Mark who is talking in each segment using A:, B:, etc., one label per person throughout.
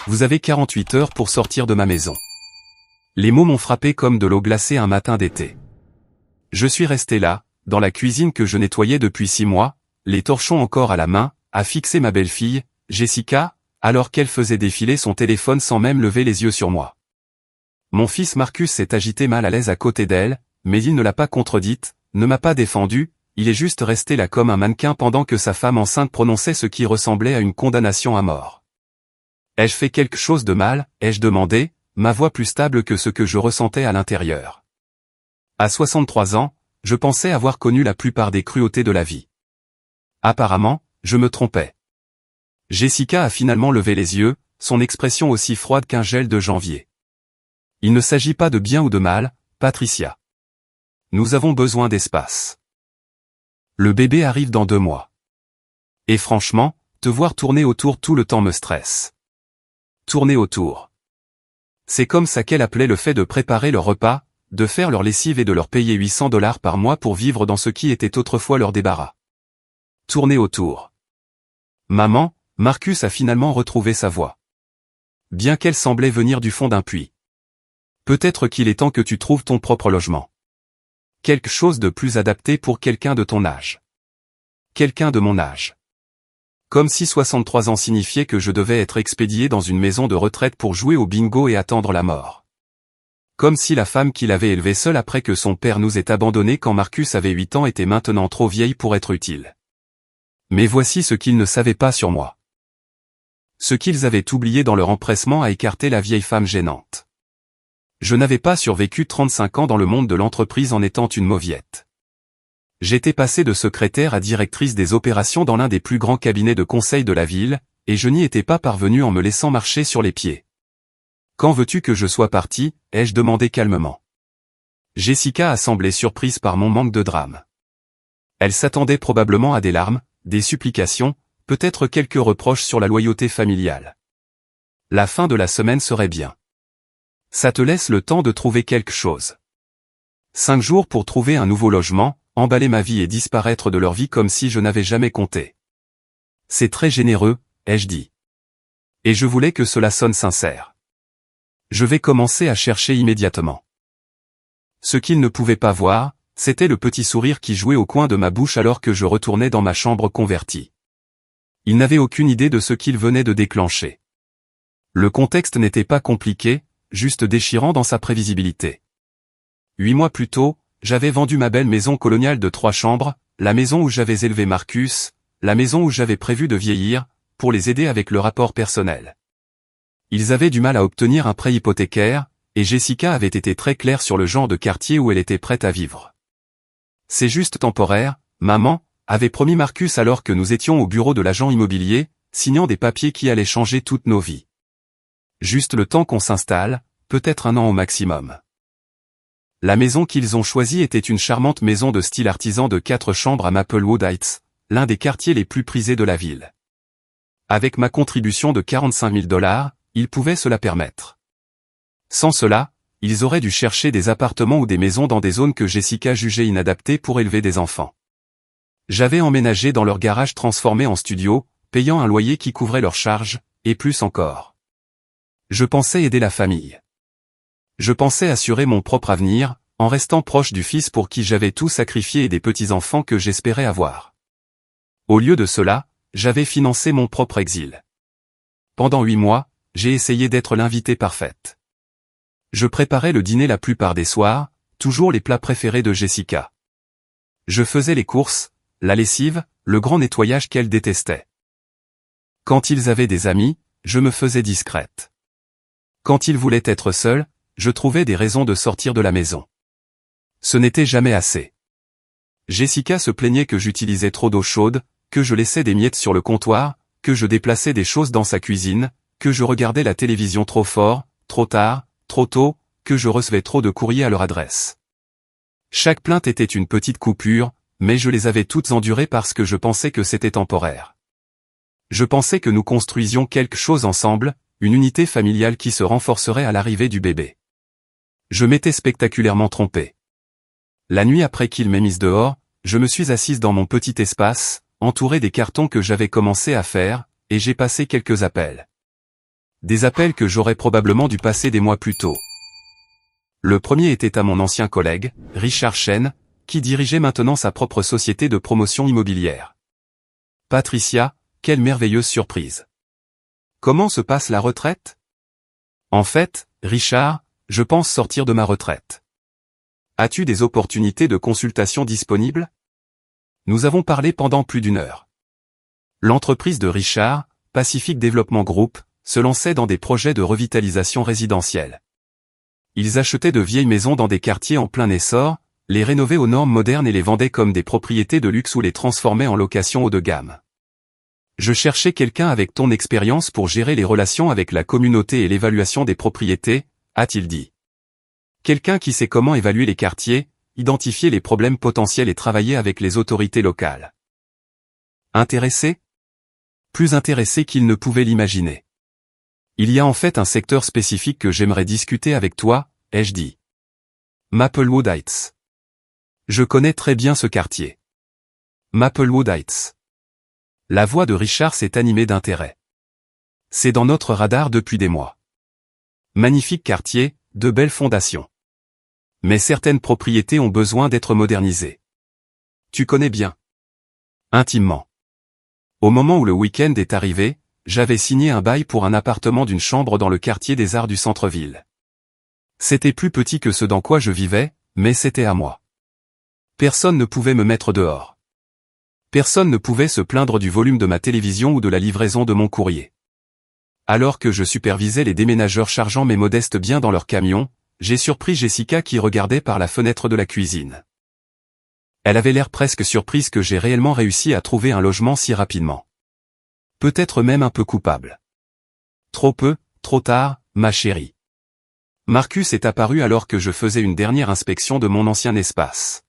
A: Vous avez 48 heures pour sortir de ma maison. » Les mots m'ont frappé comme de l'eau glacée un matin d'été. Je suis resté là, dans la cuisine que je nettoyais depuis 6 mois, les torchons encore à la main, à fixer ma belle-fille, Jessica, alors qu'elle faisait défiler son téléphone sans même lever les yeux sur moi. Mon fils Marcus s'est agité mal à l'aise à côté d'elle, mais il ne l'a pas contredite, ne m'a pas défendu, il est juste resté là comme un mannequin pendant que sa femme enceinte prononçait ce qui ressemblait à une condamnation à mort. « Ai-je fait quelque chose de mal ?» ai-je demandé, ma voix plus stable que ce que je ressentais à l'intérieur. À 63 ans, je pensais avoir connu la plupart des cruautés de la vie. Apparemment, je me trompais. Jessica a finalement levé les yeux, son expression aussi froide qu'un gel de janvier. « Il ne s'agit pas de bien ou de mal, Patricia. Nous avons besoin d'espace. Le bébé arrive dans 2 mois. Et franchement, te voir tourner autour tout le temps me stresse. » Tourner autour. C'est comme ça qu'elle appelait le fait de préparer leur repas, de faire leur lessive et de leur payer $800 par mois pour vivre dans ce qui était autrefois leur débarras. Tourner autour. Maman, Marcus a finalement retrouvé sa voix. Bien qu'elle semblait venir du fond d'un puits. Peut-être qu'il est temps que tu trouves ton propre logement. Quelque chose de plus adapté pour quelqu'un de ton âge. Quelqu'un de mon âge. Comme si 63 ans signifiait que je devais être expédié dans une maison de retraite pour jouer au bingo et attendre la mort. Comme si la femme qu'il avait élevée seule après que son père nous ait abandonnés quand Marcus avait 8 ans était maintenant trop vieille pour être utile. Mais voici ce qu'ils ne savaient pas sur moi. Ce qu'ils avaient oublié dans leur empressement à écarter la vieille femme gênante. Je n'avais pas survécu 35 ans dans le monde de l'entreprise en étant une mauviette. J'étais passé de secrétaire à directrice des opérations dans l'un des plus grands cabinets de conseil de la ville, et je n'y étais pas parvenu en me laissant marcher sur les pieds. « Quand veux-tu que je sois parti ?» ai-je demandé calmement. Jessica a semblé surprise par mon manque de drame. Elle s'attendait probablement à des larmes, des supplications, peut-être quelques reproches sur la loyauté familiale. La fin de la semaine serait bien. Ça te laisse le temps de trouver quelque chose. 5 jours pour trouver un nouveau logement, emballer ma vie et disparaître de leur vie comme si je n'avais jamais compté. C'est très généreux, ai-je dit. Et je voulais que cela sonne sincère. Je vais commencer à chercher immédiatement. Ce qu'ils ne pouvaient pas voir, c'était le petit sourire qui jouait au coin de ma bouche alors que je retournais dans ma chambre convertie. Ils n'avaient aucune idée de ce qu'ils venaient de déclencher. Le contexte n'était pas compliqué, juste déchirant dans sa prévisibilité. 8 mois plus tôt, j'avais vendu ma belle maison coloniale de 3 chambres, la maison où j'avais élevé Marcus, la maison où j'avais prévu de vieillir, pour les aider avec le rapport personnel. Ils avaient du mal à obtenir un prêt hypothécaire, et Jessica avait été très claire sur le genre de quartier où elle était prête à vivre. C'est juste temporaire, maman, avait promis Marcus alors que nous étions au bureau de l'agent immobilier, signant des papiers qui allaient changer toutes nos vies. Juste le temps qu'on s'installe, peut-être 1 an au maximum. La maison qu'ils ont choisie était une charmante maison de style artisan de 4 chambres à Maplewood Heights, l'un des quartiers les plus prisés de la ville. Avec ma contribution de $45 000, ils pouvaient se la permettre. Sans cela, ils auraient dû chercher des appartements ou des maisons dans des zones que Jessica jugeait inadaptées pour élever des enfants. J'avais emménagé dans leur garage transformé en studio, payant un loyer qui couvrait leurs charges, et plus encore. Je pensais aider la famille. Je pensais assurer mon propre avenir, en restant proche du fils pour qui j'avais tout sacrifié et des petits-enfants que j'espérais avoir. Au lieu de cela, j'avais financé mon propre exil. Pendant 8 mois, j'ai essayé d'être l'invitée parfaite. Je préparais le dîner la plupart des soirs, toujours les plats préférés de Jessica. Je faisais les courses, la lessive, le grand nettoyage qu'elle détestait. Quand ils avaient des amis, je me faisais discrète. Quand ils voulaient être seuls, je trouvais des raisons de sortir de la maison. Ce n'était jamais assez. Jessica se plaignait que j'utilisais trop d'eau chaude, que je laissais des miettes sur le comptoir, que je déplaçais des choses dans sa cuisine, que je regardais la télévision trop fort, trop tard, trop tôt, que je recevais trop de courriers à leur adresse. Chaque plainte était une petite coupure, mais je les avais toutes endurées parce que je pensais que c'était temporaire. Je pensais que nous construisions quelque chose ensemble, une unité familiale qui se renforcerait à l'arrivée du bébé. Je m'étais spectaculairement trompé. La nuit après qu'il m'ait mise dehors, je me suis assise dans mon petit espace, entouré des cartons que j'avais commencé à faire, et j'ai passé quelques appels. Des appels que j'aurais probablement dû passer des mois plus tôt. Le premier était à mon ancien collègue, Richard Chen, qui dirigeait maintenant sa propre société de promotion immobilière. Patricia, quelle merveilleuse surprise. Comment se passe la retraite? En fait, Richard, je pense sortir de ma retraite. As-tu des opportunités de consultation disponibles? Nous avons parlé pendant plus d'1 heure. L'entreprise de Richard, Pacific Development Group, se lançait dans des projets de revitalisation résidentielle. Ils achetaient de vieilles maisons dans des quartiers en plein essor, les rénovaient aux normes modernes et les vendaient comme des propriétés de luxe ou les transformaient en location haut de gamme. Je cherchais quelqu'un avec ton expérience pour gérer les relations avec la communauté et l'évaluation des propriétés, a-t-il dit. Quelqu'un qui sait comment évaluer les quartiers, identifier les problèmes potentiels et travailler avec les autorités locales. Intéressé? Plus intéressé qu'il ne pouvait l'imaginer. Il y a en fait un secteur spécifique que j'aimerais discuter avec toi, ai-je dit. Maplewood Heights. Je connais très bien ce quartier. Maplewood Heights. La voix de Richard s'est animée d'intérêt. C'est dans notre radar depuis des mois. Magnifique quartier, de belles fondations. Mais certaines propriétés ont besoin d'être modernisées. Tu connais bien. Intimement. Au moment où le week-end est arrivé, j'avais signé un bail pour un appartement d'une chambre dans le quartier des Arts du centre-ville. C'était plus petit que ce dans quoi je vivais, mais c'était à moi. Personne ne pouvait me mettre dehors. Personne ne pouvait se plaindre du volume de ma télévision ou de la livraison de mon courrier. Alors que je supervisais les déménageurs chargeant mes modestes biens dans leur camion, j'ai surpris Jessica qui regardait par la fenêtre de la cuisine. Elle avait l'air presque surprise que j'ai réellement réussi à trouver un logement si rapidement. Peut-être même un peu coupable. Trop peu, trop tard, ma chérie. Marcus est apparu alors que je faisais une dernière inspection de mon ancien espace.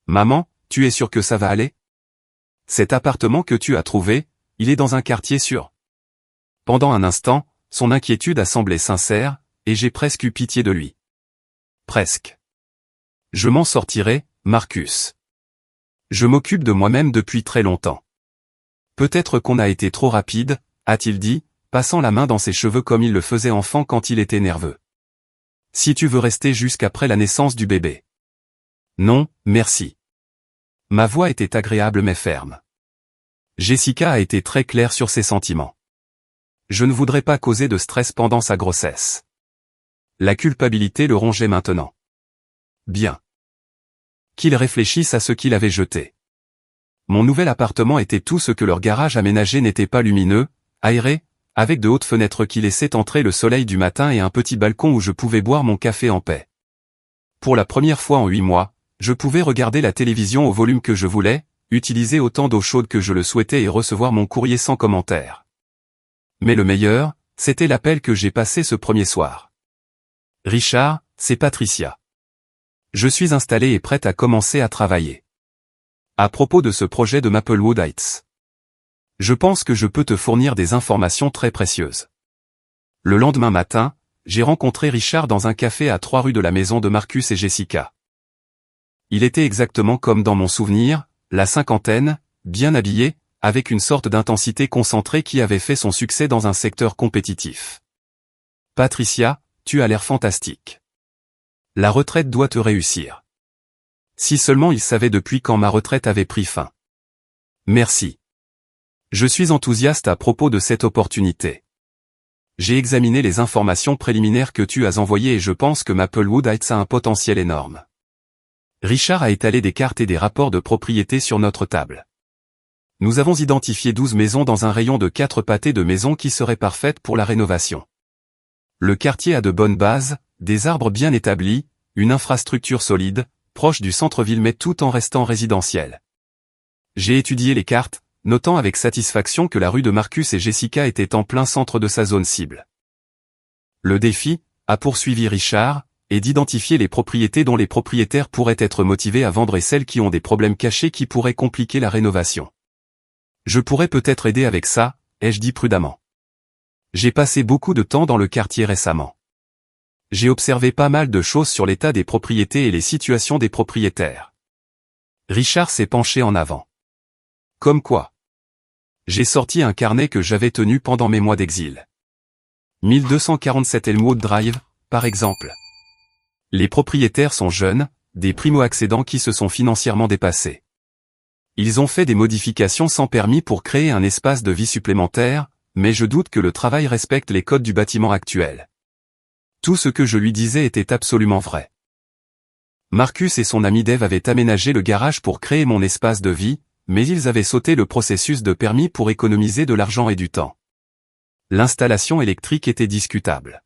A: Maman, tu es sûre que ça va aller? Cet appartement que tu as trouvé, il est dans un quartier sûr. Pendant un instant, son inquiétude a semblé sincère, et j'ai presque eu pitié de lui. Presque. Je m'en sortirai, Marcus. Je m'occupe de moi-même depuis très longtemps. Peut-être qu'on a été trop rapide, a-t-il dit, passant la main dans ses cheveux comme il le faisait enfant quand il était nerveux. Si tu veux rester jusqu'après la naissance du bébé. Non, merci. Ma voix était agréable mais ferme. Jessica a été très claire sur ses sentiments. Je ne voudrais pas causer de stress pendant sa grossesse. La culpabilité le rongeait maintenant. Bien. Qu'il réfléchisse à ce qu'il avait jeté. Mon nouvel appartement était tout ce que leur garage aménagé n'était pas lumineux, aéré, avec de hautes fenêtres qui laissaient entrer le soleil du matin et un petit balcon où je pouvais boire mon café en paix. Pour la première fois en 8 mois, je pouvais regarder la télévision au volume que je voulais, utiliser autant d'eau chaude que je le souhaitais et recevoir mon courrier sans commentaire. Mais le meilleur, c'était l'appel que j'ai passé ce premier soir. Richard, c'est Patricia. Je suis installée et prête à commencer à travailler. À propos de ce projet de Maplewood Heights. Je pense que je peux te fournir des informations très précieuses. Le lendemain matin, j'ai rencontré Richard dans un café à 3 rue de la maison de Marcus et Jessica. Il était exactement comme dans mon souvenir, la cinquantaine, bien habillé, avec une sorte d'intensité concentrée qui avait fait son succès dans un secteur compétitif. Patricia, tu as l'air fantastique. La retraite doit te réussir. Si seulement il savait depuis quand ma retraite avait pris fin. Merci. Je suis enthousiaste à propos de cette opportunité. J'ai examiné les informations préliminaires que tu as envoyées et je pense que Maplewood Heights a un potentiel énorme. Richard a étalé des cartes et des rapports de propriété sur notre table. Nous avons identifié 12 maisons dans un rayon de 4 pâtés de maisons qui seraient parfaites pour la rénovation. Le quartier a de bonnes bases, des arbres bien établis, une infrastructure solide, proche du centre-ville mais tout en restant résidentiel. J'ai étudié les cartes, notant avec satisfaction que la rue de Marcus et Jessica était en plein centre de sa zone cible. Le défi, a poursuivi Richard, est d'identifier les propriétés dont les propriétaires pourraient être motivés à vendre et celles qui ont des problèmes cachés qui pourraient compliquer la rénovation. Je pourrais peut-être aider avec ça, ai-je dit prudemment. J'ai passé beaucoup de temps dans le quartier récemment. J'ai observé pas mal de choses sur l'état des propriétés et les situations des propriétaires. Richard s'est penché en avant. Comme quoi? J'ai sorti un carnet que j'avais tenu pendant mes mois d'exil. 1247 Elmwood Drive, par exemple. Les propriétaires sont jeunes, des primo-accédants qui se sont financièrement dépassés. Ils ont fait des modifications sans permis pour créer un espace de vie supplémentaire, mais je doute que le travail respecte les codes du bâtiment actuel. Tout ce que je lui disais était absolument vrai. Marcus et son ami Dave avaient aménagé le garage pour créer mon espace de vie, mais ils avaient sauté le processus de permis pour économiser de l'argent et du temps. L'installation électrique était discutable.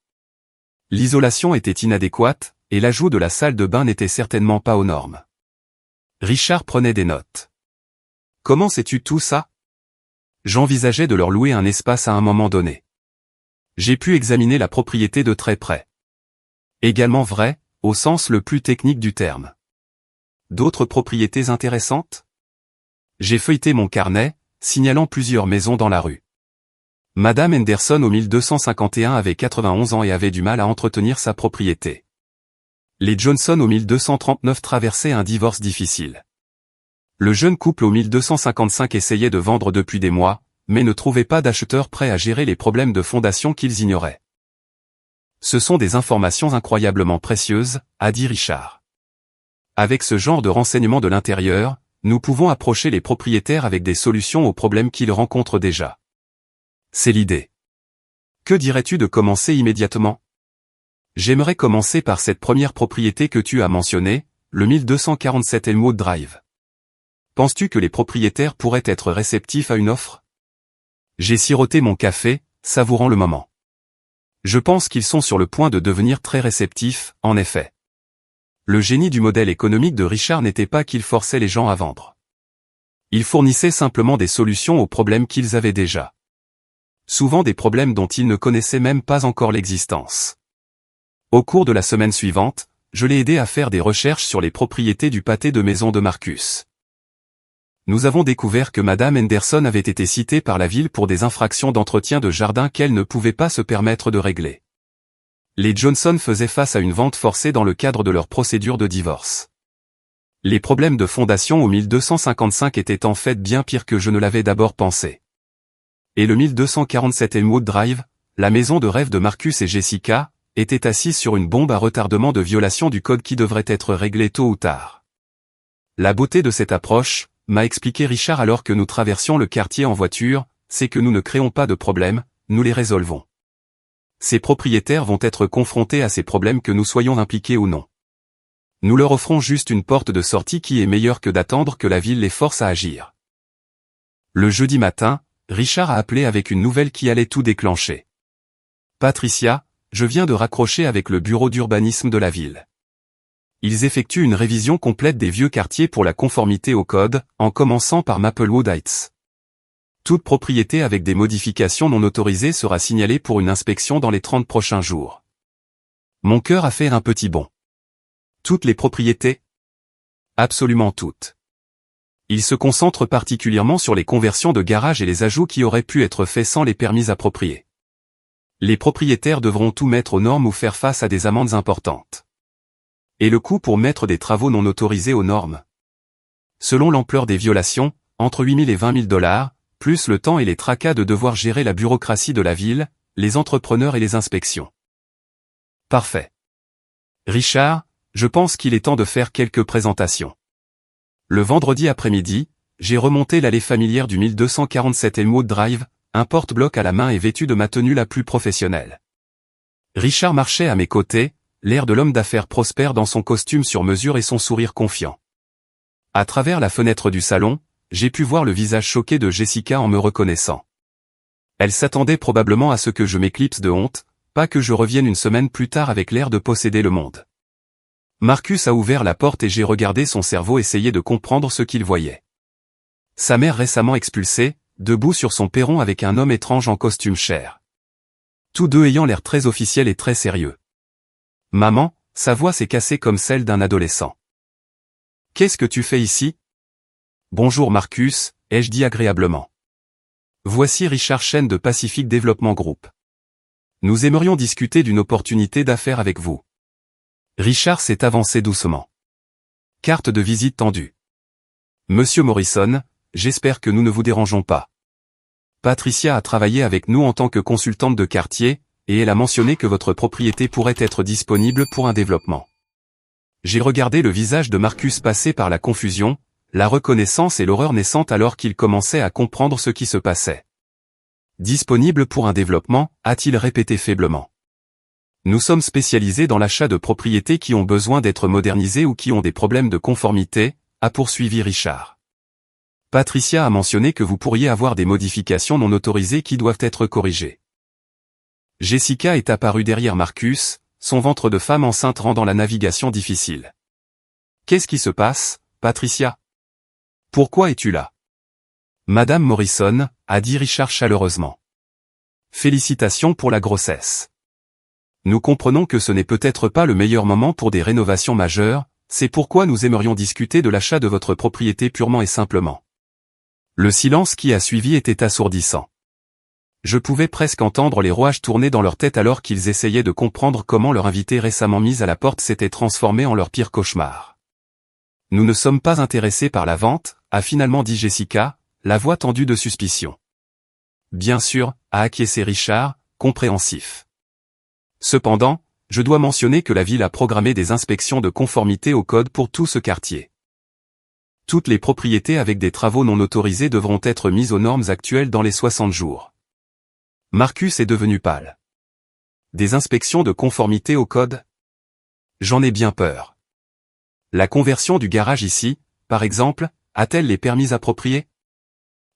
A: L'isolation était inadéquate, et l'ajout de la salle de bain n'était certainement pas aux normes. Richard prenait des notes. Comment sais-tu tout ça? J'envisageais de leur louer un espace à un moment donné. J'ai pu examiner la propriété de très près. Également vrai, au sens le plus technique du terme. D'autres propriétés intéressantes? J'ai feuilleté mon carnet, signalant plusieurs maisons dans la rue. Madame Henderson au 1251 avait 91 ans et avait du mal à entretenir sa propriété. Les Johnson au 1239 traversaient un divorce difficile. Le jeune couple au 1255 essayait de vendre depuis des mois, mais ne trouvait pas d'acheteurs prêts à gérer les problèmes de fondation qu'ils ignoraient. Ce sont des informations incroyablement précieuses, a dit Richard. Avec ce genre de renseignements de l'intérieur, nous pouvons approcher les propriétaires avec des solutions aux problèmes qu'ils rencontrent déjà. C'est l'idée. Que dirais-tu de commencer immédiatement? J'aimerais commencer par cette première propriété que tu as mentionnée, le 1247 Elmwood Drive. Penses-tu que les propriétaires pourraient être réceptifs à une offre? J'ai siroté mon café, savourant le moment. Je pense qu'ils sont sur le point de devenir très réceptifs, en effet. Le génie du modèle économique de Richard n'était pas qu'il forçait les gens à vendre. Il fournissait simplement des solutions aux problèmes qu'ils avaient déjà. Souvent des problèmes dont ils ne connaissaient même pas encore l'existence. Au cours de la semaine suivante, je l'ai aidé à faire des recherches sur les propriétés du pâté de maison de Marcus. Nous avons découvert que Madame Henderson avait été citée par la ville pour des infractions d'entretien de jardin qu'elle ne pouvait pas se permettre de régler. Les Johnson faisaient face à une vente forcée dans le cadre de leur procédure de divorce. Les problèmes de fondation au 1255 étaient en fait bien pires que je ne l'avais d'abord pensé. Et le 1247 Elmwood Drive, la maison de rêve de Marcus et Jessica, était assise sur une bombe à retardement de violation du code qui devrait être réglée tôt ou tard. La beauté de cette approche, m'a expliqué Richard alors que nous traversions le quartier en voiture, c'est que nous ne créons pas de problèmes, nous les résolvons. Ces propriétaires vont être confrontés à ces problèmes que nous soyons impliqués ou non. Nous leur offrons juste une porte de sortie qui est meilleure que d'attendre que la ville les force à agir. Le jeudi matin, Richard a appelé avec une nouvelle qui allait tout déclencher. Patricia, je viens de raccrocher avec le bureau d'urbanisme de la ville. Ils effectuent une révision complète des vieux quartiers pour la conformité au code, en commençant par Maplewood Heights. Toute propriété avec des modifications non autorisées sera signalée pour une inspection dans les 30 prochains jours. Mon cœur a fait un petit bond. Toutes les propriétés? Absolument toutes. Ils se concentrent particulièrement sur les conversions de garages et les ajouts qui auraient pu être faits sans les permis appropriés. Les propriétaires devront tout mettre aux normes ou faire face à des amendes importantes. Et le coût pour mettre des travaux non autorisés aux normes? Selon l'ampleur des violations, entre 8 000 et 20 000 $, plus le temps et les tracas de devoir gérer la bureaucratie de la ville, les entrepreneurs et les inspections. Parfait. Richard, je pense qu'il est temps de faire quelques présentations. Le vendredi après-midi, j'ai remonté l'allée familière du 1247 Elmwood Drive, un porte-bloc à la main et vêtu de ma tenue la plus professionnelle. Richard marchait à mes côtés, l'air de l'homme d'affaires prospère dans son costume sur mesure et son sourire confiant. À travers la fenêtre du salon, j'ai pu voir le visage choqué de Jessica en me reconnaissant. Elle s'attendait probablement à ce que je m'éclipse de honte, pas que je revienne une semaine plus tard avec l'air de posséder le monde. Marcus a ouvert la porte et j'ai regardé son cerveau essayer de comprendre ce qu'il voyait. Sa mère récemment expulsée, debout sur son perron avec un homme étrange en costume chair. Tous deux ayant l'air très officiel et très sérieux. Maman, sa voix s'est cassée comme celle d'un adolescent. Qu'est-ce que tu fais ici? Bonjour Marcus, ai-je dit agréablement. Voici Richard Chen de Pacific Development Group. Nous aimerions discuter d'une opportunité d'affaires avec vous. Richard s'est avancé doucement. Carte de visite tendue. Monsieur Morrison, j'espère que nous ne vous dérangeons pas. Patricia a travaillé avec nous en tant que consultante de quartier, et elle a mentionné que votre propriété pourrait être disponible pour un développement. J'ai regardé le visage de Marcus passer par la confusion, la reconnaissance et l'horreur naissante alors qu'il commençait à comprendre ce qui se passait. Disponible pour un développement, a-t-il répété faiblement. Nous sommes spécialisés dans l'achat de propriétés qui ont besoin d'être modernisées ou qui ont des problèmes de conformité, a poursuivi Richard. Patricia a mentionné que vous pourriez avoir des modifications non autorisées qui doivent être corrigées. Jessica est apparue derrière Marcus, son ventre de femme enceinte rendant la navigation difficile. Qu'est-ce qui se passe, Patricia? Pourquoi es-tu là? Madame Morrison, a dit Richard chaleureusement. Félicitations pour la grossesse. Nous comprenons que ce n'est peut-être pas le meilleur moment pour des rénovations majeures, c'est pourquoi nous aimerions discuter de l'achat de votre propriété purement et simplement. Le silence qui a suivi était assourdissant. Je pouvais presque entendre les rouages tourner dans leur tête alors qu'ils essayaient de comprendre comment leur invité récemment mis à la porte s'était transformé en leur pire cauchemar. Nous ne sommes pas intéressés par la vente, a finalement dit Jessica, la voix tendue de suspicion. Bien sûr, a acquiescé Richard, compréhensif. Cependant, je dois mentionner que la ville a programmé des inspections de conformité au code pour tout ce quartier. Toutes les propriétés avec des travaux non autorisés devront être mises aux normes actuelles dans les 60 jours. Marcus est devenu pâle. Des inspections de conformité au code? J'en ai bien peur. La conversion du garage ici, par exemple, a-t-elle les permis appropriés?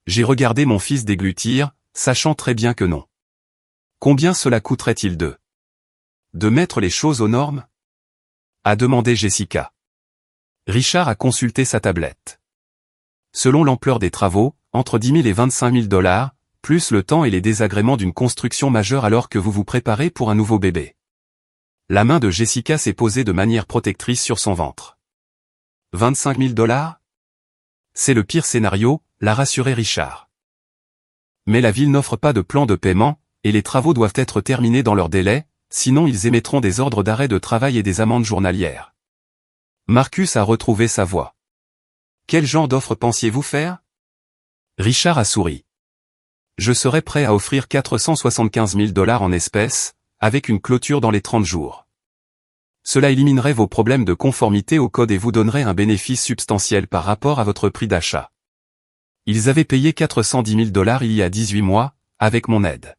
A: J'ai regardé mon fils déglutir, sachant très bien que non. Combien cela coûterait-il de mettre les choses aux normes? A demandé Jessica. Richard a consulté sa tablette. Selon l'ampleur des travaux, entre 10 000 et 25 000 $, plus le temps et les désagréments d'une construction majeure alors que vous vous préparez pour un nouveau bébé. La main de Jessica s'est posée de manière protectrice sur son ventre. 25 000 $? C'est le pire scénario, l'a rassuré Richard. Mais la ville n'offre pas de plan de paiement, et les travaux doivent être terminés dans leur délai, sinon ils émettront des ordres d'arrêt de travail et des amendes journalières. Marcus a retrouvé sa voix. Quel genre d'offre pensiez-vous faire? Richard a souri. Je serais prêt à offrir 475 000 $ en espèces, avec une clôture dans les 30 jours. Cela éliminerait vos problèmes de conformité au code et vous donnerait un bénéfice substantiel par rapport à votre prix d'achat. Ils avaient payé 410 000 $ il y a 18 mois, avec mon aide.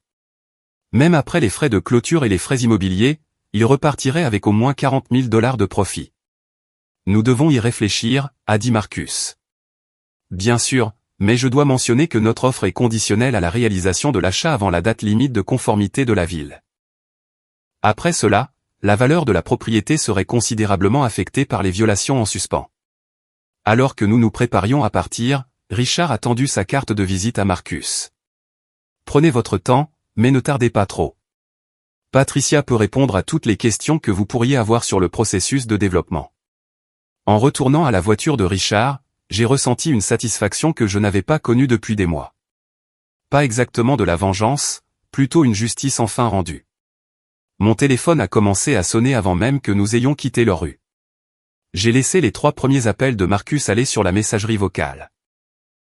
A: Même après les frais de clôture et les frais immobiliers, ils repartiraient avec au moins 40 000 $ de profit. Nous devons y réfléchir, a dit Marcus. Bien sûr, mais je dois mentionner que notre offre est conditionnelle à la réalisation de l'achat avant la date limite de conformité de la ville. Après cela, la valeur de la propriété serait considérablement affectée par les violations en suspens. Alors que nous nous préparions à partir, Richard a tendu sa carte de visite à Marcus. Prenez votre temps, mais ne tardez pas trop. Patricia peut répondre à toutes les questions que vous pourriez avoir sur le processus de développement. En retournant à la voiture de Richard, j'ai ressenti une satisfaction que je n'avais pas connue depuis des mois. Pas exactement de la vengeance, plutôt une justice enfin rendue. Mon téléphone a commencé à sonner avant même que nous ayons quitté leur rue. J'ai laissé les 3 premiers appels de Marcus aller sur la messagerie vocale.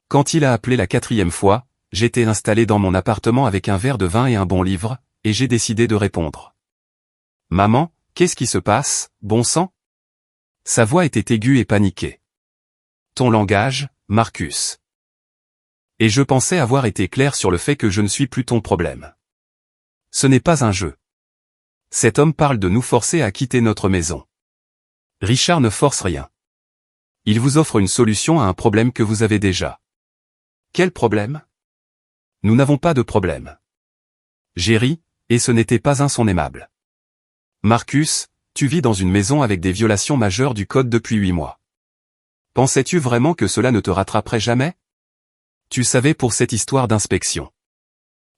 A: Quand il a appelé la 4e fois, j'étais installé dans mon appartement avec un verre de vin et un bon livre, et j'ai décidé de répondre. « Maman, qu'est-ce qui se passe, bon sang ?» Sa voix était aiguë et paniquée. « Ton langage, Marcus. » Et je pensais avoir été clair sur le fait que je ne suis plus ton problème. Ce n'est pas un jeu. Cet homme parle de nous forcer à quitter notre maison. Richard ne force rien. Il vous offre une solution à un problème que vous avez déjà. Quel problème? Nous n'avons pas de problème. J'ai ri, et ce n'était pas un son aimable. Marcus, tu vis dans une maison avec des violations majeures du code depuis 8 mois. Pensais-tu vraiment que cela ne te rattraperait jamais? Tu savais pour cette histoire d'inspection.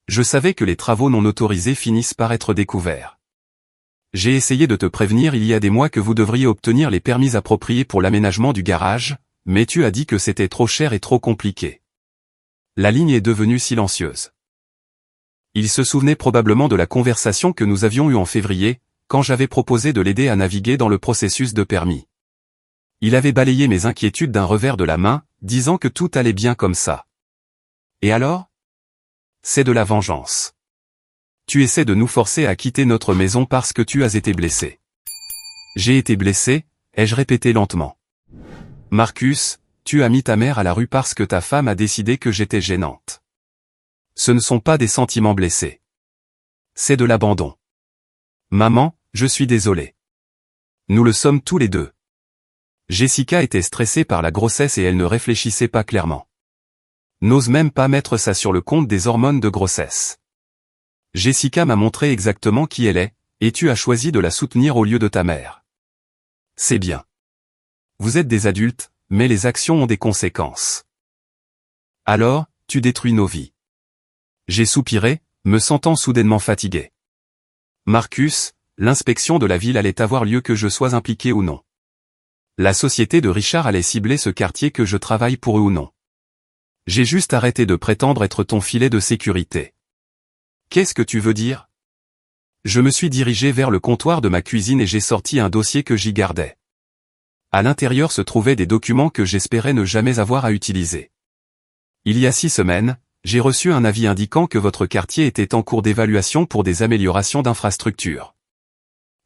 A: Je savais que les travaux non autorisés finissent par être découverts. J'ai essayé de te prévenir il y a des mois que vous devriez obtenir les permis appropriés pour l'aménagement du garage, mais tu as dit que c'était trop cher et trop compliqué. La ligne est devenue silencieuse. Il se souvenait probablement de la conversation que nous avions eue en février, quand j'avais proposé de l'aider à naviguer dans le processus de permis. Il avait balayé mes inquiétudes d'un revers de la main, disant que tout allait bien comme ça. Et alors? C'est de la vengeance. Tu essaies de nous forcer à quitter notre maison parce que tu as été blessé. J'ai été blessé, ai-je répété lentement. Marcus, tu as mis ta mère à la rue parce que ta femme a décidé que j'étais gênante. Ce ne sont pas des sentiments blessés. C'est de l'abandon. Maman, je suis désolé. Nous le sommes tous les deux. Jessica était stressée par la grossesse et elle ne réfléchissait pas clairement. N'ose même pas mettre ça sur le compte des hormones de grossesse. Jessica m'a montré exactement qui elle est, et tu as choisi de la soutenir au lieu de ta mère. C'est bien. Vous êtes des adultes, mais les actions ont des conséquences. Alors, tu détruis nos vies. J'ai soupiré, me sentant soudainement fatigué. Marcus, l'inspection de la ville allait avoir lieu que je sois impliqué ou non. La société de Richard allait cibler ce quartier que je travaille pour eux ou non. J'ai juste arrêté de prétendre être ton filet de sécurité. Qu'est-ce que tu veux dire? Je me suis dirigé vers le comptoir de ma cuisine et j'ai sorti un dossier que j'y gardais. À l'intérieur se trouvaient des documents que j'espérais ne jamais avoir à utiliser. Il y a 6 semaines, j'ai reçu un avis indiquant que votre quartier était en cours d'évaluation pour des améliorations d'infrastructures.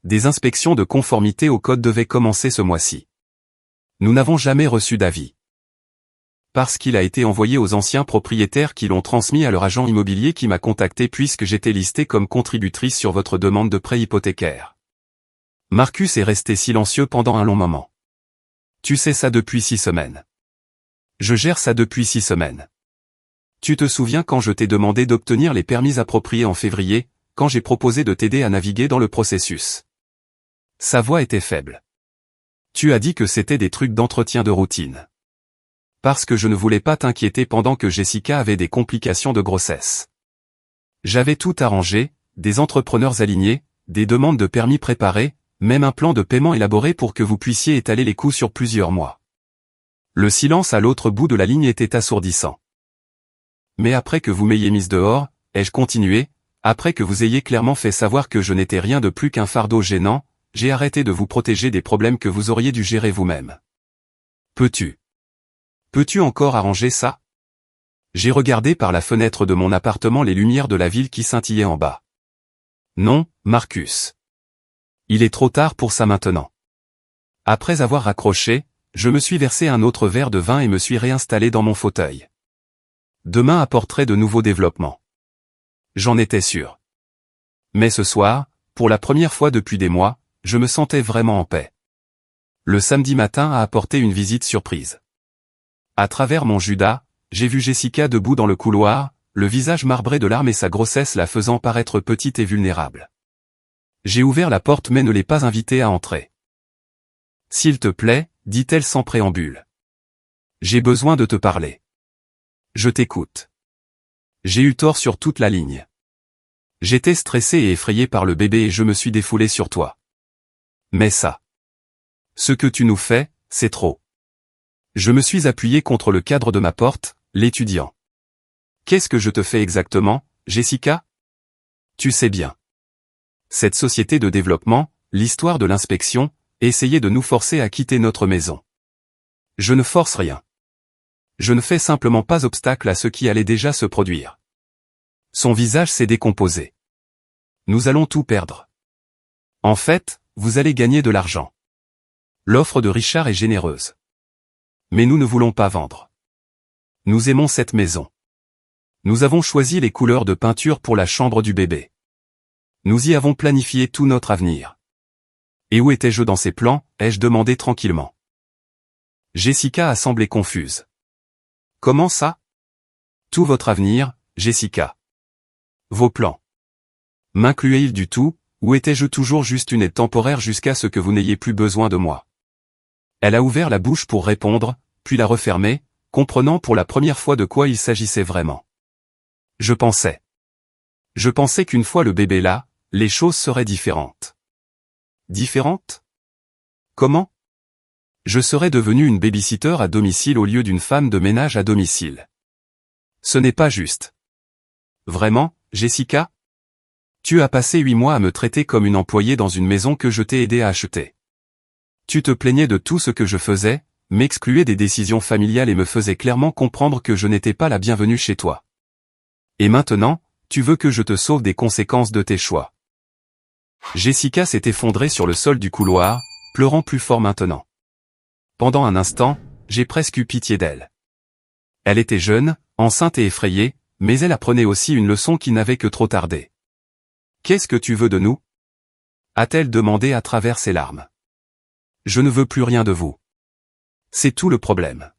A: Des inspections de conformité au code devaient commencer ce mois-ci. Nous n'avons jamais reçu d'avis. Parce qu'il a été envoyé aux anciens propriétaires qui l'ont transmis à leur agent immobilier qui m'a contacté puisque j'étais listée comme contributrice sur votre demande de prêt hypothécaire. Marcus est resté silencieux pendant un long moment. Tu sais ça depuis 6 semaines. Je gère ça depuis 6 semaines. Tu te souviens quand je t'ai demandé d'obtenir les permis appropriés en février, quand j'ai proposé de t'aider à naviguer dans le processus. Sa voix était faible. Tu as dit que c'était des trucs d'entretien de routine. Parce que je ne voulais pas t'inquiéter pendant que Jessica avait des complications de grossesse. J'avais tout arrangé, des entrepreneurs alignés, des demandes de permis préparées, même un plan de paiement élaboré pour que vous puissiez étaler les coûts sur plusieurs mois. Le silence à l'autre bout de la ligne était assourdissant. Mais après que vous m'ayez mise dehors, ai-je continué, après que vous ayez clairement fait savoir que je n'étais rien de plus qu'un fardeau gênant, j'ai arrêté de vous protéger des problèmes que vous auriez dû gérer vous-même. Peux-tu encore arranger ça? J'ai regardé par la fenêtre de mon appartement les lumières de la ville qui scintillaient en bas. Non, Marcus. Il est trop tard pour ça maintenant. Après avoir raccroché, je me suis versé un autre verre de vin et me suis réinstallé dans mon fauteuil. Demain apporterait de nouveaux développements. J'en étais sûr. Mais ce soir, pour la première fois depuis des mois, je me sentais vraiment en paix. Le samedi matin a apporté une visite surprise. À travers mon Judas, j'ai vu Jessica debout dans le couloir, le visage marbré de larmes et sa grossesse la faisant paraître petite et vulnérable. J'ai ouvert la porte mais ne l'ai pas invitée à entrer. S'il te plaît, dit-elle sans préambule. J'ai besoin de te parler. Je t'écoute. J'ai eu tort sur toute la ligne. J'étais stressé et effrayé par le bébé et je me suis défoulé sur toi. Mais ça. Ce que tu nous fais, c'est trop. Je me suis appuyé contre le cadre de ma porte, l'étudiant. Qu'est-ce que je te fais exactement, Jessica? Tu sais bien. Cette société de développement, l'histoire de l'inspection, essayait de nous forcer à quitter notre maison. Je ne force rien. Je ne fais simplement pas obstacle à ce qui allait déjà se produire. Son visage s'est décomposé. Nous allons tout perdre. En fait, vous allez gagner de l'argent. L'offre de Richard est généreuse. Mais nous ne voulons pas vendre. Nous aimons cette maison. Nous avons choisi les couleurs de peinture pour la chambre du bébé. Nous y avons planifié tout notre avenir. Et où étais-je dans ces plans, ai-je demandé tranquillement. Jessica a semblé confuse. Comment ça? Tout votre avenir, Jessica. Vos plans. M'incluait-il du tout, ou étais-je toujours juste une aide temporaire jusqu'à ce que vous n'ayez plus besoin de moi? Elle a ouvert la bouche pour répondre, puis la refermée, comprenant pour la première fois de quoi il s'agissait vraiment. Je pensais qu'une fois le bébé là, les choses seraient différentes. Différentes? Comment? Je serais devenue une babysitter à domicile au lieu d'une femme de ménage à domicile. Ce n'est pas juste. Vraiment, Jessica? Tu as passé 8 mois à me traiter comme une employée dans une maison que je t'ai aidé à acheter. Tu te plaignais de tout ce que je faisais, m'excluais des décisions familiales et me faisais clairement comprendre que je n'étais pas la bienvenue chez toi. Et maintenant, Tu veux que je te sauve des conséquences de tes choix. Jessica s'est effondrée sur le sol du couloir, pleurant plus fort maintenant. Pendant un instant, j'ai presque eu pitié d'elle. Elle était jeune, enceinte et effrayée, mais elle apprenait aussi une leçon qui n'avait que trop tardé. « Qu'est-ce que tu veux de nous ?» a-t-elle demandé à travers ses larmes. « Je ne veux plus rien de vous. C'est tout le problème.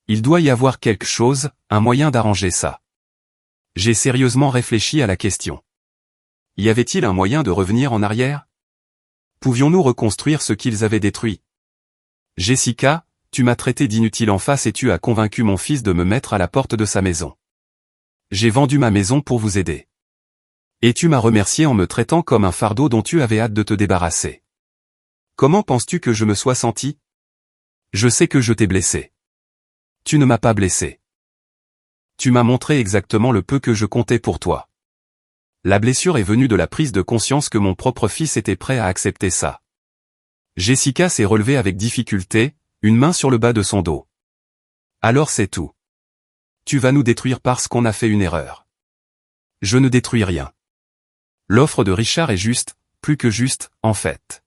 A: Il doit y avoir quelque chose, un moyen d'arranger ça. » J'ai sérieusement réfléchi à la question. Y avait-il un moyen de revenir en arrière? Pouvions-nous reconstruire ce qu'ils avaient détruit? Jessica, tu m'as traité d'inutile en face et tu as convaincu mon fils de me mettre à la porte de sa maison. J'ai vendu ma maison pour vous aider. Et tu m'as remercié en me traitant comme un fardeau dont tu avais hâte de te débarrasser. Comment penses-tu que je me sois senti? Je sais que je t'ai blessé. Tu ne m'as pas blessé. Tu m'as montré exactement le peu que je comptais pour toi. La blessure est venue de la prise de conscience que mon propre fils était prêt à accepter ça. Jessica s'est relevée avec difficulté, une main sur le bas de son dos. Alors c'est tout. Tu vas nous détruire parce qu'on a fait une erreur. Je ne détruis rien. L'offre de Richard est juste, plus que juste, en fait.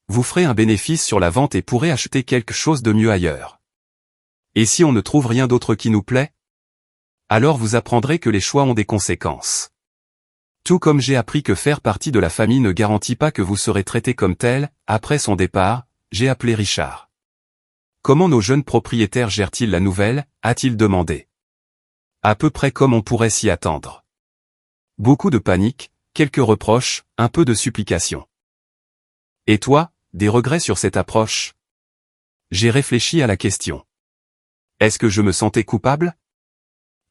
A: Vous ferez un bénéfice sur la vente et pourrez acheter quelque chose de mieux ailleurs. Et si on ne trouve rien d'autre qui nous plaît? Alors vous apprendrez que les choix ont des conséquences. Tout comme j'ai appris que faire partie de la famille ne garantit pas que vous serez traité comme tel, après son départ, j'ai appelé Richard. Comment nos jeunes propriétaires gèrent-ils la nouvelle, a-t-il demandé. À peu près comme on pourrait s'y attendre. Beaucoup de panique, quelques reproches, un peu de supplication. Et toi, des regrets sur cette approche? J'ai réfléchi à la question. Est-ce que je me sentais coupable?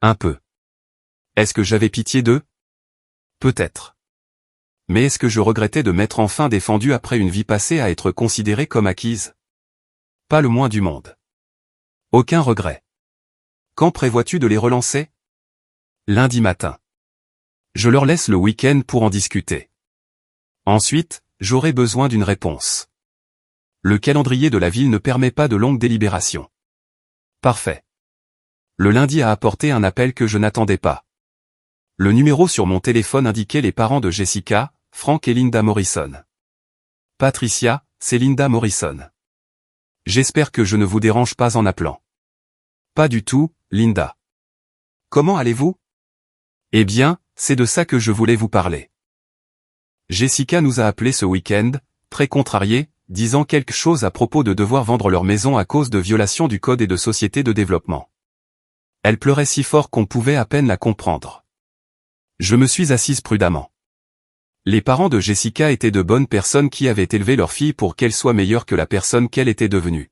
A: Un peu. Est-ce que j'avais pitié d'eux? Peut-être. Mais est-ce que je regrettais de m'être enfin défendu après une vie passée à être considérée comme acquise? Pas le moins du monde. Aucun regret. Quand prévois-tu de les relancer? Lundi matin. Je leur laisse le week-end pour en discuter. Ensuite, j'aurai besoin d'une réponse. Le calendrier de la ville ne permet pas de longues délibérations. Parfait. Le lundi a apporté un appel que je n'attendais pas. Le numéro sur mon téléphone indiquait les parents de Jessica, Frank et Linda Morrison. Patricia, c'est Linda Morrison. J'espère que je ne vous dérange pas en appelant. Pas du tout, Linda. Comment allez-vous? Eh bien, c'est de ça que je voulais vous parler. Jessica nous a appelés ce week-end, très contrariée, disant quelque chose à propos de devoir vendre leur maison à cause de violation du code et de société de développement. Elle pleurait si fort qu'on pouvait à peine la comprendre. Je me suis assise prudemment. Les parents de Jessica étaient de bonnes personnes qui avaient élevé leur fille pour qu'elle soit meilleure que la personne qu'elle était devenue.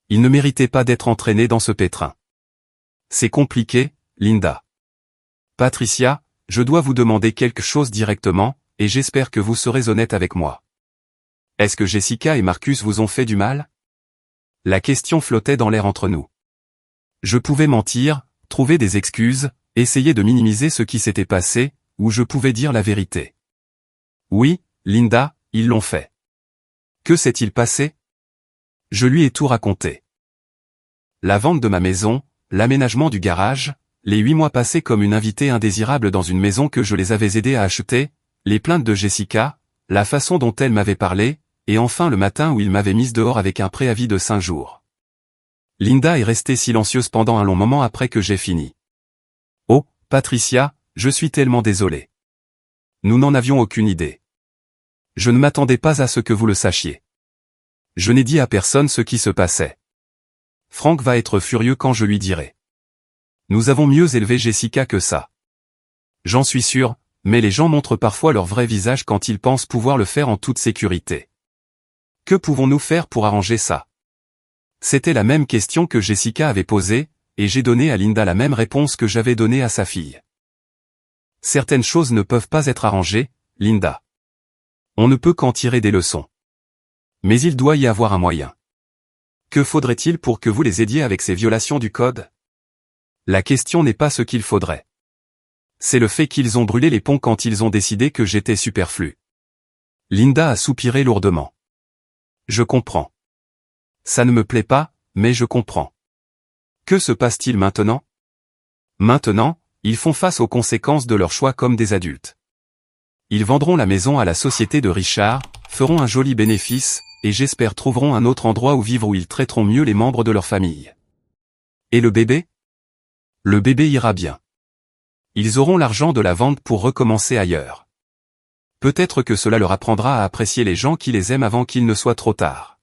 A: Ils ne méritaient pas d'être entraînés dans ce pétrin. C'est compliqué, Linda. Patricia, je dois vous demander quelque chose directement, et j'espère que vous serez honnête avec moi. Est-ce que Jessica et Marcus vous ont fait du mal? La question flottait dans l'air entre nous. Je pouvais mentir, trouver des excuses, essayer de minimiser ce qui s'était passé, ou je pouvais dire la vérité. Oui, Linda, ils l'ont fait. Que s'est-il passé? Je lui ai tout raconté. La vente de ma maison, l'aménagement du garage, les 8 mois passés comme une invitée indésirable dans une maison que je les avais aidés à acheter, les plaintes de Jessica, la façon dont elle m'avait parlé, et enfin le matin où il m'avait mise dehors avec un préavis de 5 jours. Linda est restée silencieuse pendant un long moment après que j'ai fini. Oh, Patricia, je suis tellement désolé. Nous n'en avions aucune idée. Je ne m'attendais pas à ce que vous le sachiez. Je n'ai dit à personne ce qui se passait. Frank va être furieux quand je lui dirai. Nous avons mieux élevé Jessica que ça. J'en suis sûr, mais les gens montrent parfois leur vrai visage quand ils pensent pouvoir le faire en toute sécurité. Que pouvons-nous faire pour arranger ça? C'était la même question que Jessica avait posée, et j'ai donné à Linda la même réponse que j'avais donnée à sa fille. Certaines choses ne peuvent pas être arrangées, Linda. On ne peut qu'en tirer des leçons. Mais il doit y avoir un moyen. Que faudrait-il pour que vous les aidiez avec ces violations du code? La question n'est pas ce qu'il faudrait. C'est le fait qu'ils ont brûlé les ponts quand ils ont décidé que j'étais superflu. Linda a soupiré lourdement. Je comprends. Ça ne me plaît pas, mais je comprends. Que se passe-t-il maintenant? Maintenant, Ils font face aux conséquences de leurs choix comme des adultes. Ils vendront la maison à la société de Richard, feront un joli bénéfice, et j'espère trouveront un autre endroit où vivre où ils traiteront mieux les membres de leur famille. Et le bébé? Le bébé ira bien. Ils auront l'argent de la vente pour recommencer ailleurs. Peut-être que cela leur apprendra à apprécier les gens qui les aiment avant qu'il ne soit trop tard.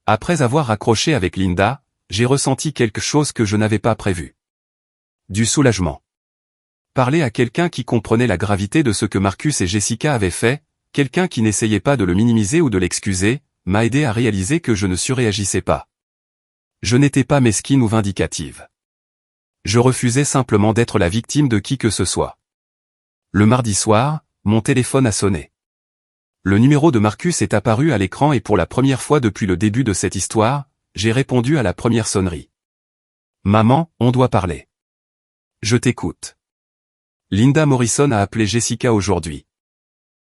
A: Après avoir raccroché avec Linda, j'ai ressenti quelque chose que je n'avais pas prévu. Du soulagement. Parler à quelqu'un qui comprenait la gravité de ce que Marcus et Jessica avaient fait, quelqu'un qui n'essayait pas de le minimiser ou de l'excuser, m'a aidé à réaliser que je ne surréagissais pas. Je n'étais pas mesquine ou vindicative. Je refusais simplement d'être la victime de qui que ce soit. Le mardi soir, mon téléphone a sonné. Le numéro de Marcus est apparu à l'écran et pour la première fois depuis le début de cette histoire, j'ai répondu à la première sonnerie. Maman, on doit parler. Je t'écoute. Linda Morrison a appelé Jessica aujourd'hui.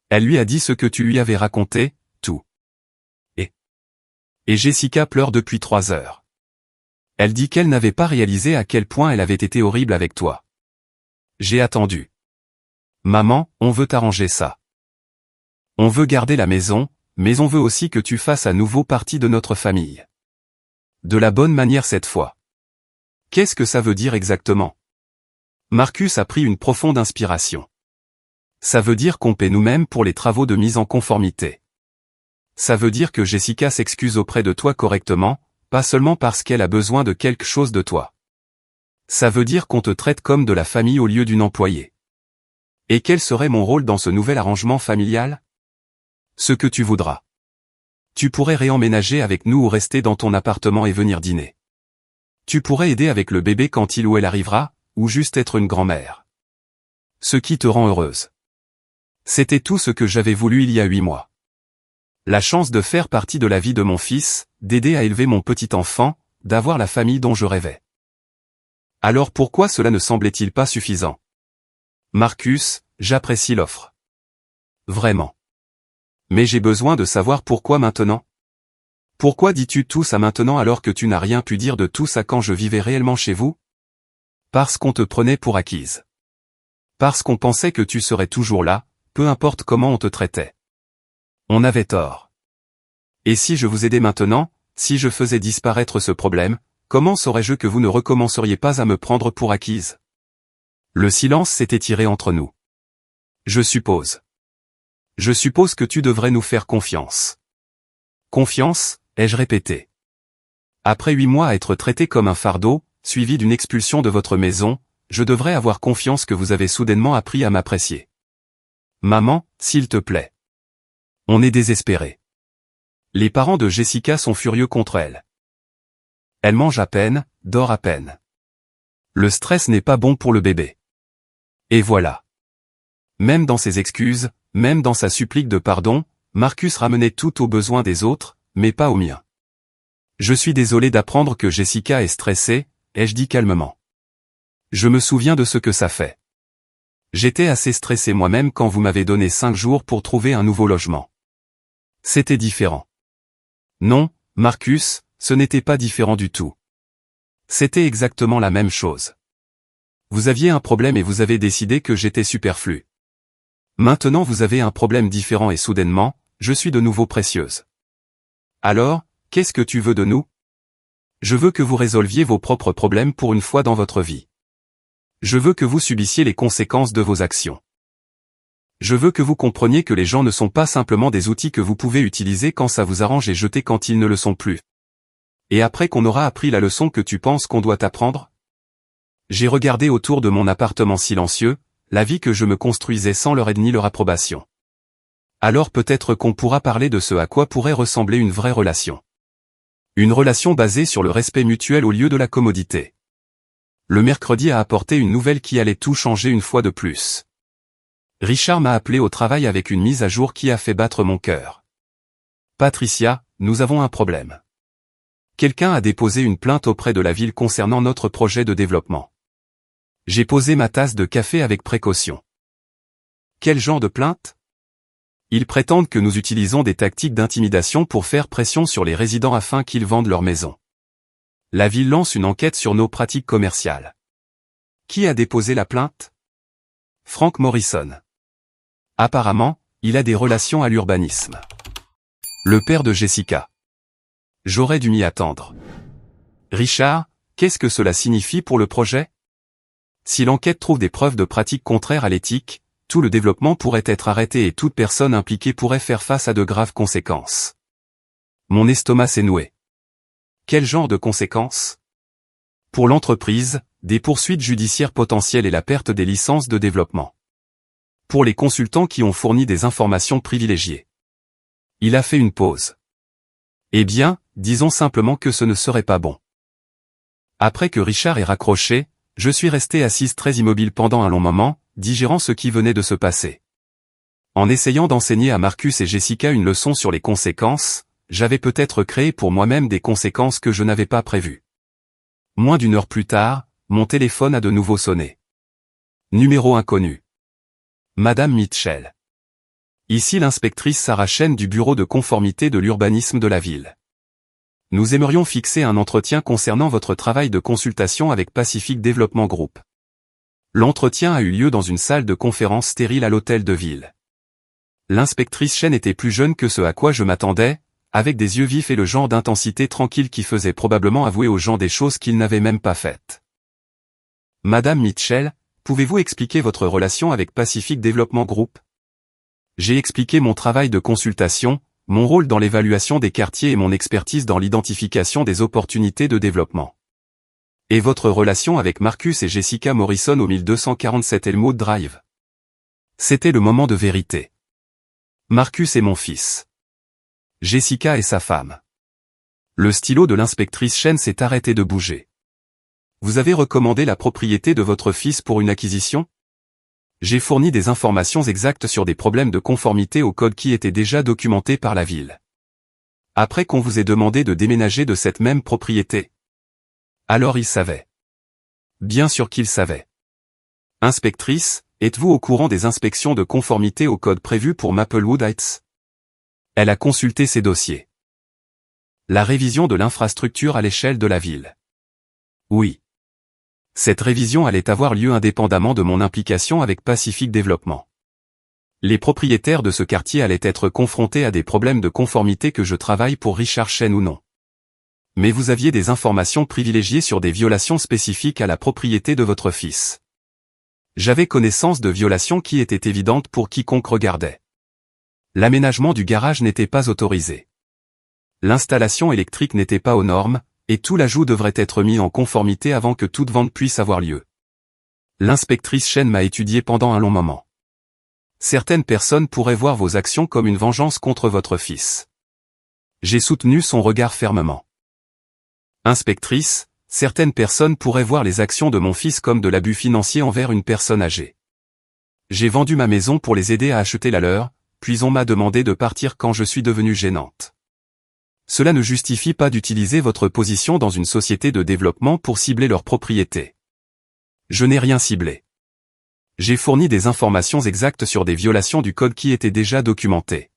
A: Elle lui a dit ce que tu lui avais raconté, tout. Et Jessica pleure depuis 3 heures. Elle dit qu'elle n'avait pas réalisé à quel point elle avait été horrible avec toi. J'ai attendu. Maman, on veut arranger ça. On veut garder la maison, mais on veut aussi que tu fasses à nouveau partie de notre famille. De la bonne manière cette fois. Qu'est-ce que ça veut dire exactement? Marcus a pris une profonde inspiration. Ça veut dire qu'on paie nous-mêmes pour les travaux de mise en conformité. Ça veut dire que Jessica s'excuse auprès de toi correctement, pas seulement parce qu'elle a besoin de quelque chose de toi. Ça veut dire qu'on te traite comme de la famille au lieu d'une employée. Et quel serait mon rôle dans ce nouvel arrangement familial? Ce que tu voudras. Tu pourrais réemménager avec nous ou rester dans ton appartement et venir dîner. Tu pourrais aider avec le bébé quand il ou elle arrivera, ou juste être une grand-mère. Ce qui te rend heureuse. C'était tout ce que j'avais voulu il y a 8 mois. La chance de faire partie de la vie de mon fils, d'aider à élever mon petit enfant, d'avoir la famille dont je rêvais. Alors pourquoi cela ne semblait-il pas suffisant? Marcus, j'apprécie l'offre. Vraiment. Mais j'ai besoin de savoir pourquoi maintenant. Pourquoi dis-tu tout ça maintenant alors que tu n'as rien pu dire de tout ça quand je vivais réellement chez vous? Parce qu'on te prenait pour acquise. Parce qu'on pensait que tu serais toujours là, peu importe comment on te traitait. On avait tort. Et si je vous aidais maintenant, si je faisais disparaître ce problème, comment saurais-je que vous ne recommenceriez pas à me prendre pour acquise? Le silence s'est étiré entre nous. Je suppose que tu devrais nous faire confiance. Confiance, ai-je répété. Après 8 mois à être traité comme un fardeau, suivi d'une expulsion de votre maison, je devrais avoir confiance que vous avez soudainement appris à m'apprécier. Maman, s'il te plaît. On est désespérés. Les parents de Jessica sont furieux contre elle. Elle mange à peine, dort à peine. Le stress n'est pas bon pour le bébé. Et voilà. Même dans ses excuses, même dans sa supplique de pardon, Marcus ramenait tout aux besoins des autres, mais pas aux miens. Je suis désolé d'apprendre que Jessica est stressée, ai-je dit calmement. Je me souviens de ce que ça fait. J'étais assez stressé moi-même quand vous m'avez donné 5 jours pour trouver un nouveau logement. C'était différent. Non, Marcus, ce n'était pas différent du tout. C'était exactement la même chose. Vous aviez un problème et vous avez décidé que j'étais superflu. Maintenant vous avez un problème différent et soudainement, je suis de nouveau précieuse. Alors, qu'est-ce que tu veux de nous? Je veux que vous résolviez vos propres problèmes pour une fois dans votre vie. Je veux que vous subissiez les conséquences de vos actions. Je veux que vous compreniez que les gens ne sont pas simplement des outils que vous pouvez utiliser quand ça vous arrange et jeter quand ils ne le sont plus. Et après qu'on aura appris la leçon que tu penses qu'on doit apprendre? J'ai regardé autour de mon appartement silencieux, la vie que je me construisais sans leur aide ni leur approbation. Alors peut-être qu'on pourra parler de ce à quoi pourrait ressembler une vraie relation. Une relation basée sur le respect mutuel au lieu de la commodité. Le mercredi a apporté une nouvelle qui allait tout changer une fois de plus. Richard m'a appelé au travail avec une mise à jour qui a fait battre mon cœur. Patricia, nous avons un problème. Quelqu'un a déposé une plainte auprès de la ville concernant notre projet de développement. J'ai posé ma tasse de café avec précaution. Quel genre de plainte? Ils prétendent que nous utilisons des tactiques d'intimidation pour faire pression sur les résidents afin qu'ils vendent leur maison. La ville lance une enquête sur nos pratiques commerciales. Qui a déposé la plainte? Frank Morrison. Apparemment, il a des relations à l'urbanisme. Le père de Jessica. J'aurais dû m'y attendre. Richard, qu'est-ce que cela signifie pour le projet? Si l'enquête trouve des preuves de pratiques contraires à l'éthique, tout le développement pourrait être arrêté et toute personne impliquée pourrait faire face à de graves conséquences. Mon estomac s'est noué. Quel genre de conséquences? Pour l'entreprise, des poursuites judiciaires potentielles et la perte des licences de développement. Pour les consultants qui ont fourni des informations privilégiées. Il a fait une pause. Eh bien, disons simplement que ce ne serait pas bon. Après que Richard ait raccroché, je suis resté assise très immobile pendant un long moment, digérant ce qui venait de se passer. En essayant d'enseigner à Marcus et Jessica une leçon sur les conséquences, j'avais peut-être créé pour moi-même des conséquences que je n'avais pas prévues. Moins d'une heure plus tard, mon téléphone a de nouveau sonné. Numéro inconnu. Madame Mitchell. Ici l'inspectrice Sarah Chen du bureau de conformité de l'urbanisme de la ville. Nous aimerions fixer un entretien concernant votre travail de consultation avec Pacific Development Group. L'entretien a eu lieu dans une salle de conférence stérile à l'hôtel de ville. L'inspectrice Chen était plus jeune que ce à quoi je m'attendais, avec des yeux vifs et le genre d'intensité tranquille qui faisait probablement avouer aux gens des choses qu'ils n'avaient même pas faites. Madame Mitchell, pouvez-vous expliquer votre relation avec Pacific Development Group? J'ai expliqué mon travail de consultation, mon rôle dans l'évaluation des quartiers et mon expertise dans l'identification des opportunités de développement. Et votre relation avec Marcus et Jessica Morrison au 1247 Elmwood Drive. C'était le moment de vérité. Marcus est mon fils. Jessica est sa femme. Le stylo de l'inspectrice Chen s'est arrêté de bouger. Vous avez recommandé la propriété de votre fils pour une acquisition? J'ai fourni des informations exactes sur des problèmes de conformité au code qui étaient déjà documentés par la ville. Après qu'on vous ait demandé de déménager de cette même propriété. Alors il savait. Bien sûr qu'il savait. Inspectrice, êtes-vous au courant des inspections de conformité au code prévues pour Maplewood Heights? Elle a consulté ses dossiers. La révision de l'infrastructure à l'échelle de la ville. Oui. Cette révision allait avoir lieu indépendamment de mon implication avec Pacific Development. Les propriétaires de ce quartier allaient être confrontés à des problèmes de conformité que je travaille pour Richard Chen ou non. Mais vous aviez des informations privilégiées sur des violations spécifiques à la propriété de votre fils. J'avais connaissance de violations qui étaient évidentes pour quiconque regardait. L'aménagement du garage n'était pas autorisé. L'installation électrique n'était pas aux normes, et tout l'ajout devrait être mis en conformité avant que toute vente puisse avoir lieu. L'inspectrice Chen m'a étudié pendant un long moment. Certaines personnes pourraient voir vos actions comme une vengeance contre votre fils. J'ai soutenu son regard fermement. Inspectrice, certaines personnes pourraient voir les actions de mon fils comme de l'abus financier envers une personne âgée. J'ai vendu ma maison pour les aider à acheter la leur, puis on m'a demandé de partir quand je suis devenue gênante. Cela ne justifie pas d'utiliser votre position dans une société de développement pour cibler leurs propriétés. Je n'ai rien ciblé. J'ai fourni des informations exactes sur des violations du code qui étaient déjà documentées.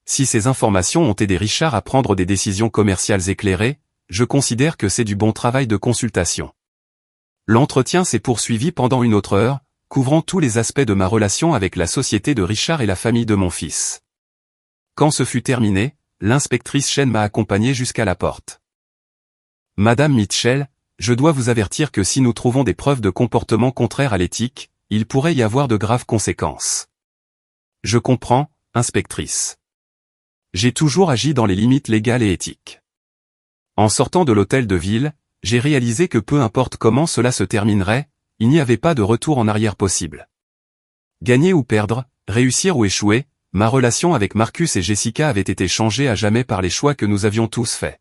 A: Si ces informations ont aidé Richard à prendre des décisions commerciales éclairées, je considère que c'est du bon travail de consultation. L'entretien s'est poursuivi pendant une autre heure, couvrant tous les aspects de ma relation avec la société de Richard et la famille de mon fils. Quand ce fut terminé, l'inspectrice Chen m'a accompagné jusqu'à la porte. Madame Mitchell, je dois vous avertir que si nous trouvons des preuves de comportement contraire à l'éthique, il pourrait y avoir de graves conséquences. Je comprends, inspectrice. J'ai toujours agi dans les limites légales et éthiques. En sortant de l'hôtel de ville, j'ai réalisé que peu importe comment cela se terminerait, il n'y avait pas de retour en arrière possible. Gagner ou perdre, réussir ou échouer, ma relation avec Marcus et Jessica avait été changée à jamais par les choix que nous avions tous faits.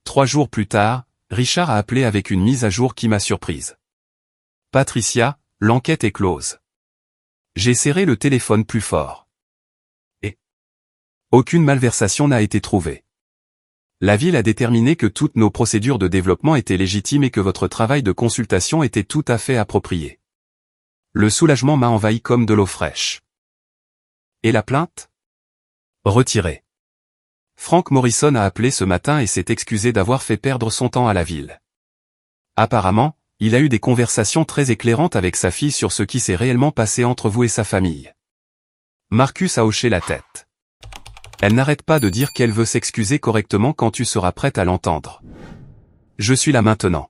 A: 3 jours plus tard, Richard a appelé avec une mise à jour qui m'a surprise. Patricia, l'enquête est close. J'ai serré le téléphone plus fort. Et aucune malversation n'a été trouvée. La ville a déterminé que toutes nos procédures de développement étaient légitimes et que votre travail de consultation était tout à fait approprié. Le soulagement m'a envahi comme de l'eau fraîche. Et la plainte? Retirée. Frank Morrison a appelé ce matin et s'est excusé d'avoir fait perdre son temps à la ville. Apparemment, il a eu des conversations très éclairantes avec sa fille sur ce qui s'est réellement passé entre vous et sa famille. Marcus a hoché la tête. Elle n'arrête pas de dire qu'elle veut s'excuser correctement quand tu seras prête à l'entendre. Je suis là maintenant.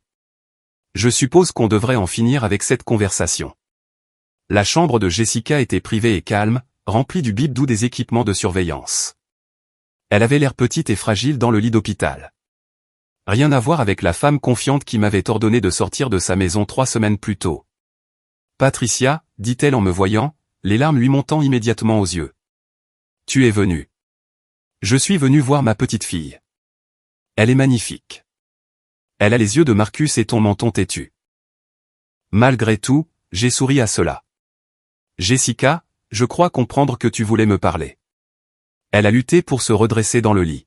A: Je suppose qu'on devrait en finir avec cette conversation. La chambre de Jessica était privée et calme, remplie du bip doux des équipements de surveillance. Elle avait l'air petite et fragile dans le lit d'hôpital. Rien à voir avec la femme confiante qui m'avait ordonné de sortir de sa maison 3 semaines plus tôt. Patricia, dit-elle en me voyant, les larmes lui montant immédiatement aux yeux. Tu es venue. Je suis venu voir ma petite fille. Elle est magnifique. Elle a les yeux de Marcus et ton menton têtu. Malgré tout, j'ai souri à cela. Jessica, je crois comprendre que tu voulais me parler. Elle a lutté pour se redresser dans le lit.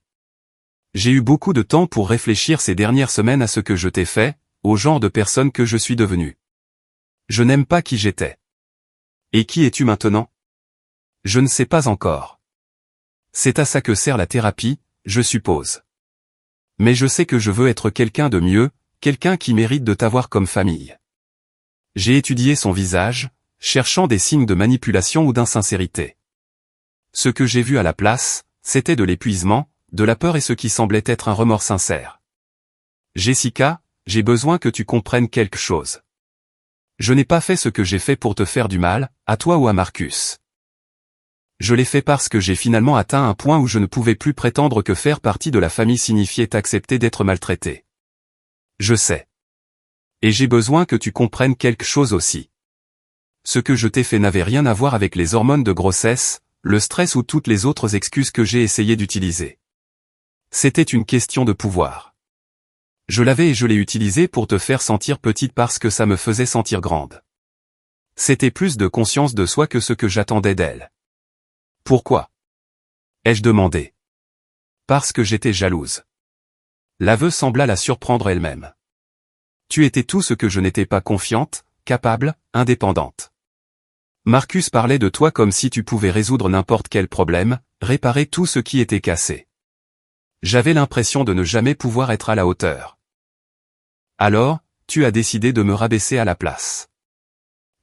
A: J'ai eu beaucoup de temps pour réfléchir ces dernières semaines à ce que je t'ai fait, au genre de personne que je suis devenue. Je n'aime pas qui j'étais. Et qui es-tu maintenant? Je ne sais pas encore. C'est à ça que sert la thérapie, je suppose. Mais je sais que je veux être quelqu'un de mieux, quelqu'un qui mérite de t'avoir comme famille. J'ai étudié son visage, cherchant des signes de manipulation ou d'insincérité. Ce que j'ai vu à la place, c'était de l'épuisement, de la peur et ce qui semblait être un remords sincère. Jessica, j'ai besoin que tu comprennes quelque chose. Je n'ai pas fait ce que j'ai fait pour te faire du mal, à toi ou à Marcus. Je l'ai fait parce que j'ai finalement atteint un point où je ne pouvais plus prétendre que faire partie de la famille signifiait accepter d'être maltraité. Je sais. Et j'ai besoin que tu comprennes quelque chose aussi. Ce que je t'ai fait n'avait rien à voir avec les hormones de grossesse, le stress ou toutes les autres excuses que j'ai essayé d'utiliser. C'était une question de pouvoir. Je l'avais et je l'ai utilisé pour te faire sentir petite parce que ça me faisait sentir grande. C'était plus de conscience de soi que ce que j'attendais d'elle. Pourquoi? Ai-je demandé. Parce que j'étais jalouse. L'aveu sembla la surprendre elle-même. Tu étais tout ce que je n'étais pas, confiante, capable, indépendante. Marcus parlait de toi comme si tu pouvais résoudre n'importe quel problème, réparer tout ce qui était cassé. J'avais l'impression de ne jamais pouvoir être à la hauteur. Alors, tu as décidé de me rabaisser à la place.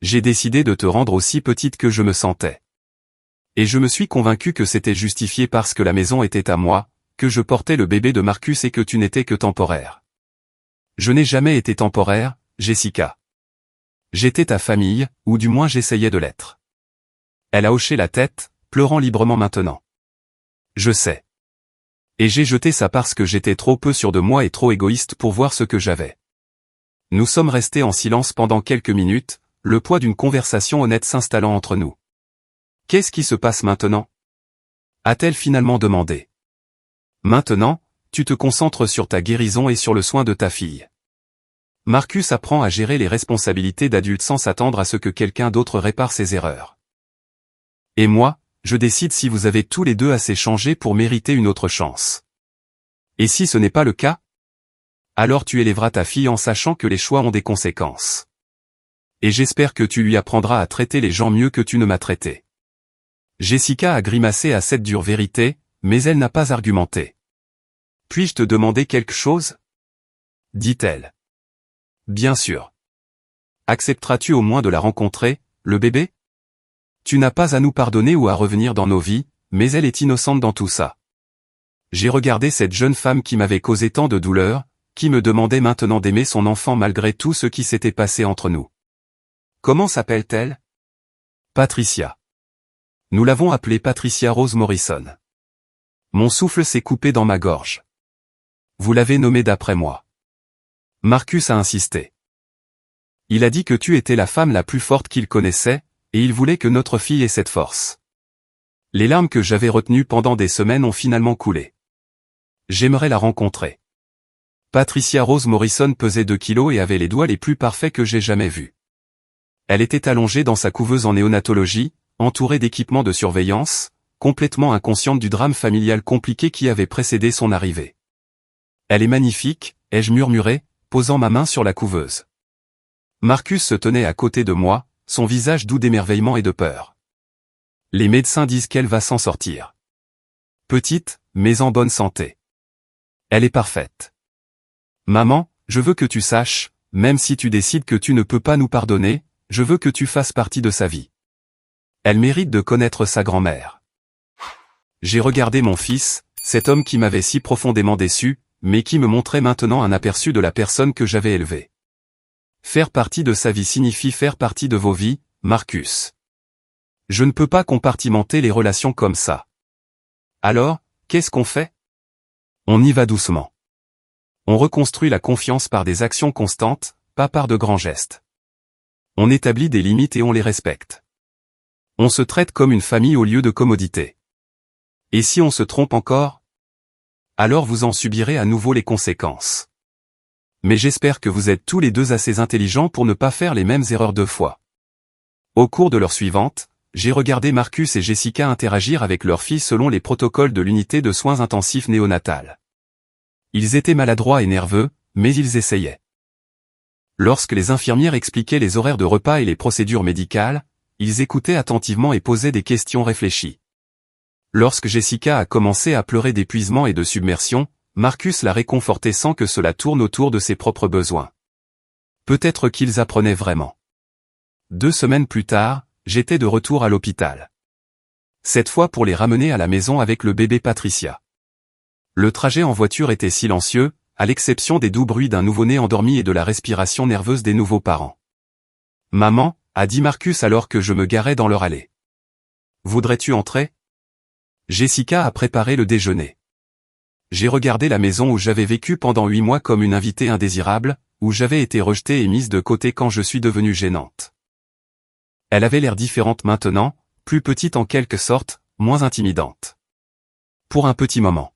A: J'ai décidé de te rendre aussi petite que je me sentais. Et je me suis convaincu que c'était justifié parce que la maison était à moi, que je portais le bébé de Marcus et que tu n'étais que temporaire. Je n'ai jamais été temporaire, Jessica. J'étais ta famille, ou du moins j'essayais de l'être. Elle a hoché la tête, pleurant librement maintenant. Je sais. Et j'ai jeté ça parce que j'étais trop peu sûr de moi et trop égoïste pour voir ce que j'avais. Nous sommes restés en silence pendant quelques minutes, le poids d'une conversation honnête s'installant entre nous. Qu'est-ce qui se passe maintenant? A-t-elle finalement demandé. Maintenant, tu te concentres sur ta guérison et sur le soin de ta fille. Marcus apprend à gérer les responsabilités d'adulte sans s'attendre à ce que quelqu'un d'autre répare ses erreurs. Et moi, je décide si vous avez tous les deux assez changé pour mériter une autre chance. Et si ce n'est pas le cas? Alors tu élèveras ta fille en sachant que les choix ont des conséquences. Et j'espère que tu lui apprendras à traiter les gens mieux que tu ne m'as traité. Jessica a grimacé à cette dure vérité, mais elle n'a pas argumenté. Puis-je te demander quelque chose? Dit-elle. Bien sûr. Accepteras-tu au moins de la rencontrer, le bébé? Tu n'as pas à nous pardonner ou à revenir dans nos vies, mais elle est innocente dans tout ça. J'ai regardé cette jeune femme qui m'avait causé tant de douleur, qui me demandait maintenant d'aimer son enfant malgré tout ce qui s'était passé entre nous. Comment s'appelle-t-elle? Patricia. Nous l'avons appelée Patricia Rose Morrison. Mon souffle s'est coupé dans ma gorge. Vous l'avez nommée d'après moi. Marcus a insisté. Il a dit que tu étais la femme la plus forte qu'il connaissait, et il voulait que notre fille ait cette force. Les larmes que j'avais retenues pendant des semaines ont finalement coulé. J'aimerais la rencontrer. Patricia Rose Morrison pesait 2 kilos et avait les doigts les plus parfaits que j'ai jamais vus. Elle était allongée dans sa couveuse en néonatologie, entourée d'équipements de surveillance, complètement inconsciente du drame familial compliqué qui avait précédé son arrivée. Elle est magnifique, ai-je murmuré, posant ma main sur la couveuse. Marcus se tenait à côté de moi, son visage doux d'émerveillement et de peur. Les médecins disent qu'elle va s'en sortir. Petite, mais en bonne santé. Elle est parfaite. Maman, je veux que tu saches, même si tu décides que tu ne peux pas nous pardonner, je veux que tu fasses partie de sa vie. Elle mérite de connaître sa grand-mère. J'ai regardé mon fils, cet homme qui m'avait si profondément déçu, mais qui me montrait maintenant un aperçu de la personne que j'avais élevée. Faire partie de sa vie signifie faire partie de vos vies, Marcus. Je ne peux pas compartimenter les relations comme ça. Alors, qu'est-ce qu'on fait? On y va doucement. On reconstruit la confiance par des actions constantes, pas par de grands gestes. On établit des limites et on les respecte. On se traite comme une famille au lieu de commodité. Et si on se trompe encore? Alors vous en subirez à nouveau les conséquences. Mais j'espère que vous êtes tous les deux assez intelligents pour ne pas faire les mêmes erreurs deux fois. Au cours de l'heure suivante, j'ai regardé Marcus et Jessica interagir avec leur fille selon les protocoles de l'unité de soins intensifs néonatale. Ils étaient maladroits et nerveux, mais ils essayaient. Lorsque les infirmières expliquaient les horaires de repas et les procédures médicales, ils écoutaient attentivement et posaient des questions réfléchies. Lorsque Jessica a commencé à pleurer d'épuisement et de submersion, Marcus l'a réconfortait sans que cela tourne autour de ses propres besoins. Peut-être qu'ils apprenaient vraiment. 2 semaines plus tard, j'étais de retour à l'hôpital. Cette fois pour les ramener à la maison avec le bébé Patricia. Le trajet en voiture était silencieux, à l'exception des doux bruits d'un nouveau-né endormi et de la respiration nerveuse des nouveaux parents. « Maman », a dit Marcus alors que je me garais dans leur allée. « Voudrais-tu entrer ?» Jessica a préparé le déjeuner. J'ai regardé la maison où j'avais vécu pendant 8 mois comme une invitée indésirable, où j'avais été rejetée et mise de côté quand je suis devenue gênante. Elle avait l'air différente maintenant, plus petite en quelque sorte, moins intimidante. Pour un petit moment.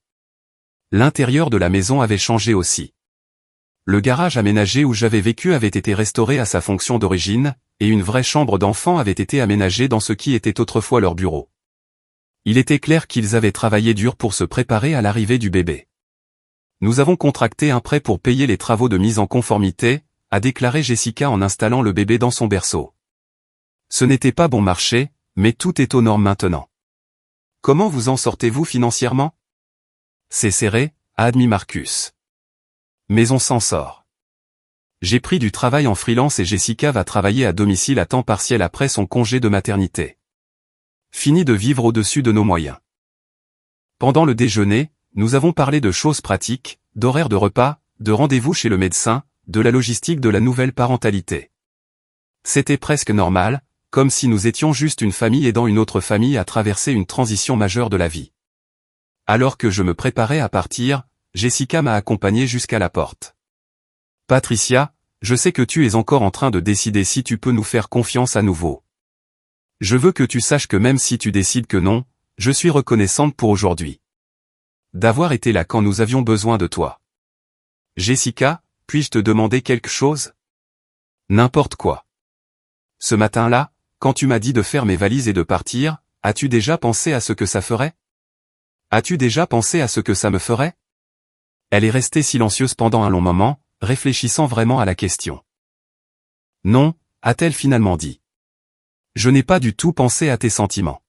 A: L'intérieur de la maison avait changé aussi. Le garage aménagé où j'avais vécu avait été restauré à sa fonction d'origine, et une vraie chambre d'enfant avait été aménagée dans ce qui était autrefois leur bureau. Il était clair qu'ils avaient travaillé dur pour se préparer à l'arrivée du bébé. Nous avons contracté un prêt pour payer les travaux de mise en conformité, a déclaré Jessica en installant le bébé dans son berceau. Ce n'était pas bon marché, mais tout est aux normes maintenant. Comment vous en sortez-vous financièrement? C'est serré, a admis Marcus. Mais on s'en sort. J'ai pris du travail en freelance et Jessica va travailler à domicile à temps partiel après son congé de maternité. Fini de vivre au-dessus de nos moyens. Pendant le déjeuner, nous avons parlé de choses pratiques, d'horaires de repas, de rendez-vous chez le médecin, de la logistique de la nouvelle parentalité. C'était presque normal, comme si nous étions juste une famille aidant une autre famille à traverser une transition majeure de la vie. Alors que je me préparais à partir, Jessica m'a accompagné jusqu'à la porte. « Patricia, je sais que tu es encore en train de décider si tu peux nous faire confiance à nouveau. Je veux que tu saches que même si tu décides que non, je suis reconnaissante pour aujourd'hui. D'avoir été là quand nous avions besoin de toi. Jessica, puis-je te demander quelque chose? N'importe quoi. Ce matin-là, quand tu m'as dit de faire mes valises et de partir, as-tu déjà pensé à ce que ça ferait? As-tu déjà pensé à ce que ça me ferait? Elle est restée silencieuse pendant un long moment, réfléchissant vraiment à la question. Non, a-t-elle finalement dit. Je n'ai pas du tout pensé à tes sentiments.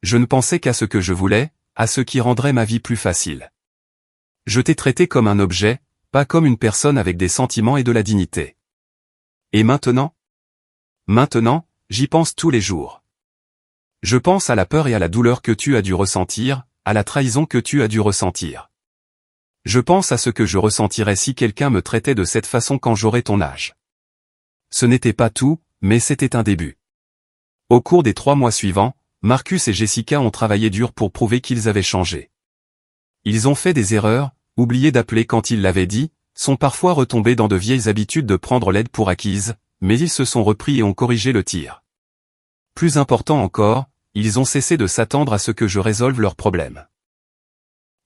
A: Je ne pensais qu'à ce que je voulais, à ce qui rendrait ma vie plus facile. Je t'ai traité comme un objet, pas comme une personne avec des sentiments et de la dignité. Et maintenant? Maintenant, j'y pense tous les jours. Je pense à la peur et à la douleur que tu as dû ressentir, à la trahison que tu as dû ressentir. Je pense à ce que je ressentirais si quelqu'un me traitait de cette façon quand j'aurais ton âge. Ce n'était pas tout, mais c'était un début. Au cours des 3 mois suivants, Marcus et Jessica ont travaillé dur pour prouver qu'ils avaient changé. Ils ont fait des erreurs, oublié d'appeler quand ils l'avaient dit, sont parfois retombés dans de vieilles habitudes de prendre l'aide pour acquise, mais ils se sont repris et ont corrigé le tir. Plus important encore, ils ont cessé de s'attendre à ce que je résolve leurs problèmes.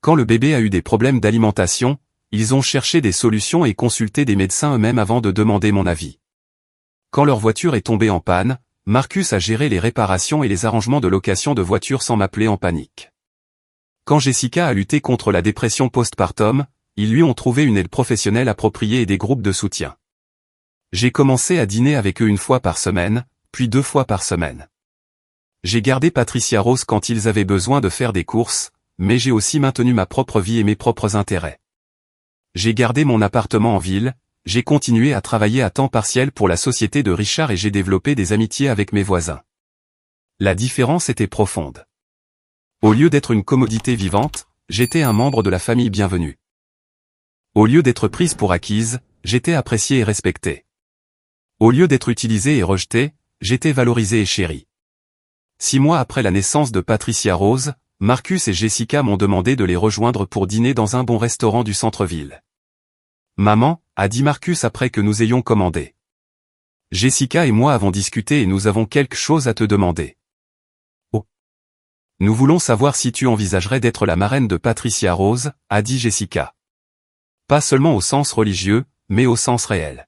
A: Quand le bébé a eu des problèmes d'alimentation, ils ont cherché des solutions et consulté des médecins eux-mêmes avant de demander mon avis. Quand leur voiture est tombée en panne, Marcus a géré les réparations et les arrangements de location de voitures sans m'appeler en panique. Quand Jessica a lutté contre la dépression postpartum, ils lui ont trouvé une aide professionnelle appropriée et des groupes de soutien. J'ai commencé à dîner avec eux 1 fois par semaine, puis 2 fois par semaine. J'ai gardé Patricia Rose quand ils avaient besoin de faire des courses, mais j'ai aussi maintenu ma propre vie et mes propres intérêts. J'ai gardé mon appartement en ville, j'ai continué à travailler à temps partiel pour la société de Richard et j'ai développé des amitiés avec mes voisins. La différence était profonde. Au lieu d'être une commodité vivante, j'étais un membre de la famille bienvenue. Au lieu d'être prise pour acquise, j'étais appréciée et respectée. Au lieu d'être utilisée et rejetée, j'étais valorisée et chérie. 6 mois après la naissance de Patricia Rose, Marcus et Jessica m'ont demandé de les rejoindre pour dîner dans un bon restaurant du centre-ville. « Maman », a dit Marcus après que nous ayons commandé. « Jessica et moi avons discuté et nous avons quelque chose à te demander. » « Oh. Nous voulons savoir si tu envisagerais d'être la marraine de Patricia Rose, » a dit Jessica. Pas seulement au sens religieux, mais au sens réel.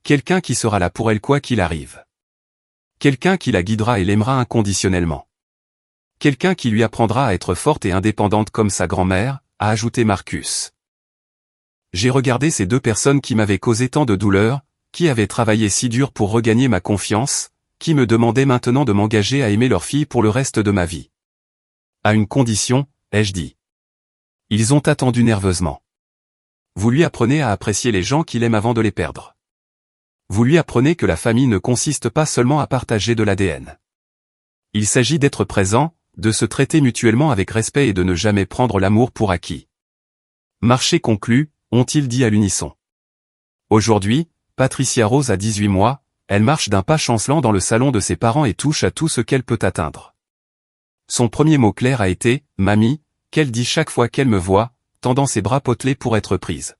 A: Quelqu'un qui sera là pour elle quoi qu'il arrive. Quelqu'un qui la guidera et l'aimera inconditionnellement. Quelqu'un qui lui apprendra à être forte et indépendante comme sa grand-mère, a ajouté Marcus. J'ai regardé ces deux personnes qui m'avaient causé tant de douleur, qui avaient travaillé si dur pour regagner ma confiance, qui me demandaient maintenant de m'engager à aimer leur fille pour le reste de ma vie. À une condition, ai-je dit. Ils ont attendu nerveusement. Vous lui apprenez à apprécier les gens qu'il aime avant de les perdre. Vous lui apprenez que la famille ne consiste pas seulement à partager de l'ADN. Il s'agit d'être présent, de se traiter mutuellement avec respect et de ne jamais prendre l'amour pour acquis. Marché conclu, ont-ils dit à l'unisson. Aujourd'hui, Patricia Rose a 18 mois, elle marche d'un pas chancelant dans le salon de ses parents et touche à tout ce qu'elle peut atteindre. Son premier mot clair a été « Mamie », qu'elle dit chaque fois qu'elle me voit, tendant ses bras potelés pour être prise.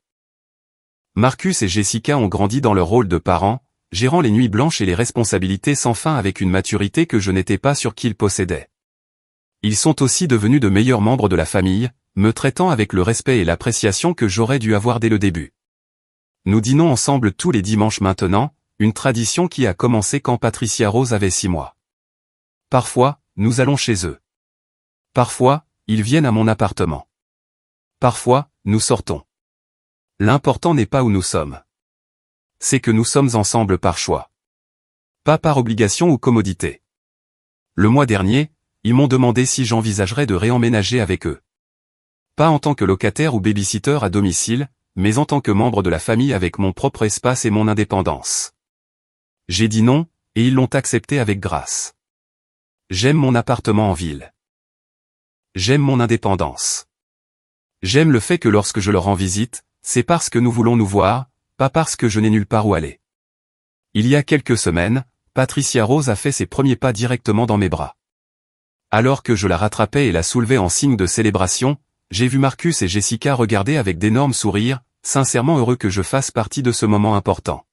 A: Marcus et Jessica ont grandi dans leur rôle de parents, gérant les nuits blanches et les responsabilités sans fin avec une maturité que je n'étais pas sûr qu'ils possédaient. Ils sont aussi devenus de meilleurs membres de la famille, me traitant avec le respect et l'appréciation que j'aurais dû avoir dès le début. Nous dînons ensemble tous les dimanches maintenant, une tradition qui a commencé quand Patricia Rose avait 6 mois. Parfois, nous allons chez eux. Parfois, ils viennent à mon appartement. Parfois, nous sortons. L'important n'est pas où nous sommes. C'est que nous sommes ensemble par choix. Pas par obligation ou commodité. Le mois dernier, ils m'ont demandé si j'envisagerais de réemménager avec eux. Pas en tant que locataire ou babysitter à domicile, mais en tant que membre de la famille avec mon propre espace et mon indépendance. J'ai dit non, et ils l'ont accepté avec grâce. J'aime mon appartement en ville. J'aime mon indépendance. J'aime le fait que lorsque je leur rends visite, c'est parce que nous voulons nous voir, pas parce que je n'ai nulle part où aller. Il y a quelques semaines, Patricia Rose a fait ses premiers pas directement dans mes bras. Alors que je la rattrapais et la soulevais en signe de célébration, j'ai vu Marcus et Jessica regarder avec d'énormes sourires, sincèrement heureux que je fasse partie de ce moment important.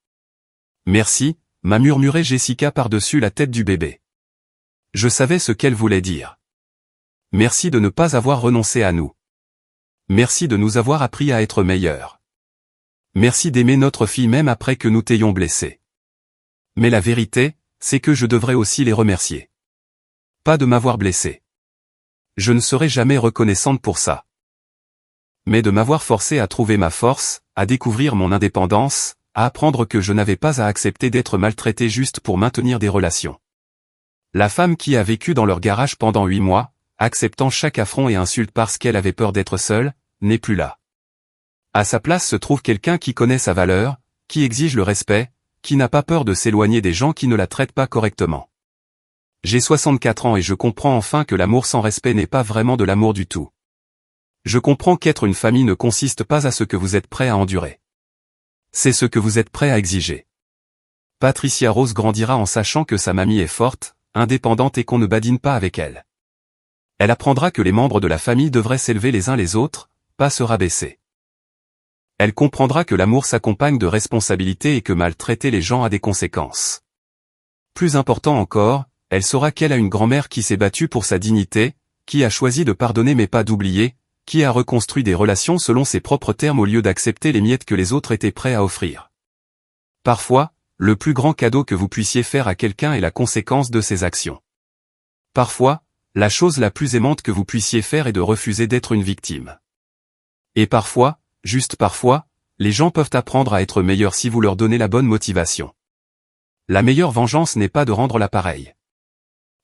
A: Merci, m'a murmuré Jessica par-dessus la tête du bébé. Je savais ce qu'elle voulait dire. Merci de ne pas avoir renoncé à nous. Merci de nous avoir appris à être meilleurs. Merci d'aimer notre fille même après que nous t'ayons blessée. Mais la vérité, c'est que je devrais aussi les remercier. Pas de m'avoir blessé. Je ne serai jamais reconnaissante pour ça. Mais de m'avoir forcé à trouver ma force, à découvrir mon indépendance, à apprendre que je n'avais pas à accepter d'être maltraitée juste pour maintenir des relations. La femme qui a vécu dans leur garage pendant 8 mois, acceptant chaque affront et insulte parce qu'elle avait peur d'être seule, n'est plus là. À sa place se trouve quelqu'un qui connaît sa valeur, qui exige le respect, qui n'a pas peur de s'éloigner des gens qui ne la traitent pas correctement. J'ai 64 ans et je comprends enfin que l'amour sans respect n'est pas vraiment de l'amour du tout. Je comprends qu'être une famille ne consiste pas à ce que vous êtes prêt à endurer. C'est ce que vous êtes prêt à exiger. Patricia Rose grandira en sachant que sa mamie est forte, indépendante et qu'on ne badine pas avec elle. Elle apprendra que les membres de la famille devraient s'élever les uns les autres, pas se rabaisser. Elle comprendra que l'amour s'accompagne de responsabilités et que maltraiter les gens a des conséquences. Plus important encore, elle saura qu'elle a une grand-mère qui s'est battue pour sa dignité, qui a choisi de pardonner mais pas d'oublier, qui a reconstruit des relations selon ses propres termes au lieu d'accepter les miettes que les autres étaient prêts à offrir. Parfois, le plus grand cadeau que vous puissiez faire à quelqu'un est la conséquence de ses actions. Parfois, la chose la plus aimante que vous puissiez faire est de refuser d'être une victime. Et parfois, juste parfois, les gens peuvent apprendre à être meilleurs si vous leur donnez la bonne motivation. La meilleure vengeance n'est pas de rendre l'appareil.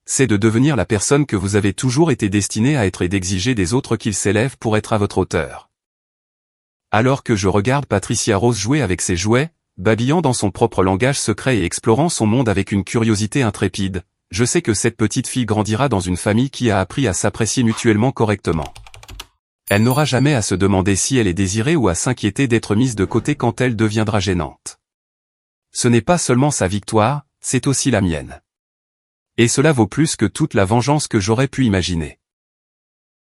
A: C'est de devenir la personne que vous avez toujours été destiné à être et d'exiger des autres qu'ils s'élèvent pour être à votre hauteur. Alors que je regarde Patricia Rose jouer avec ses jouets, babillant dans son propre langage secret et explorant son monde avec une curiosité intrépide, je sais que cette petite fille grandira dans une famille qui a appris à s'apprécier mutuellement correctement. Elle n'aura jamais à se demander si elle est désirée ou à s'inquiéter d'être mise de côté quand elle deviendra gênante. Ce n'est pas seulement sa victoire, c'est aussi la mienne. Et cela vaut plus que toute la vengeance que j'aurais pu imaginer.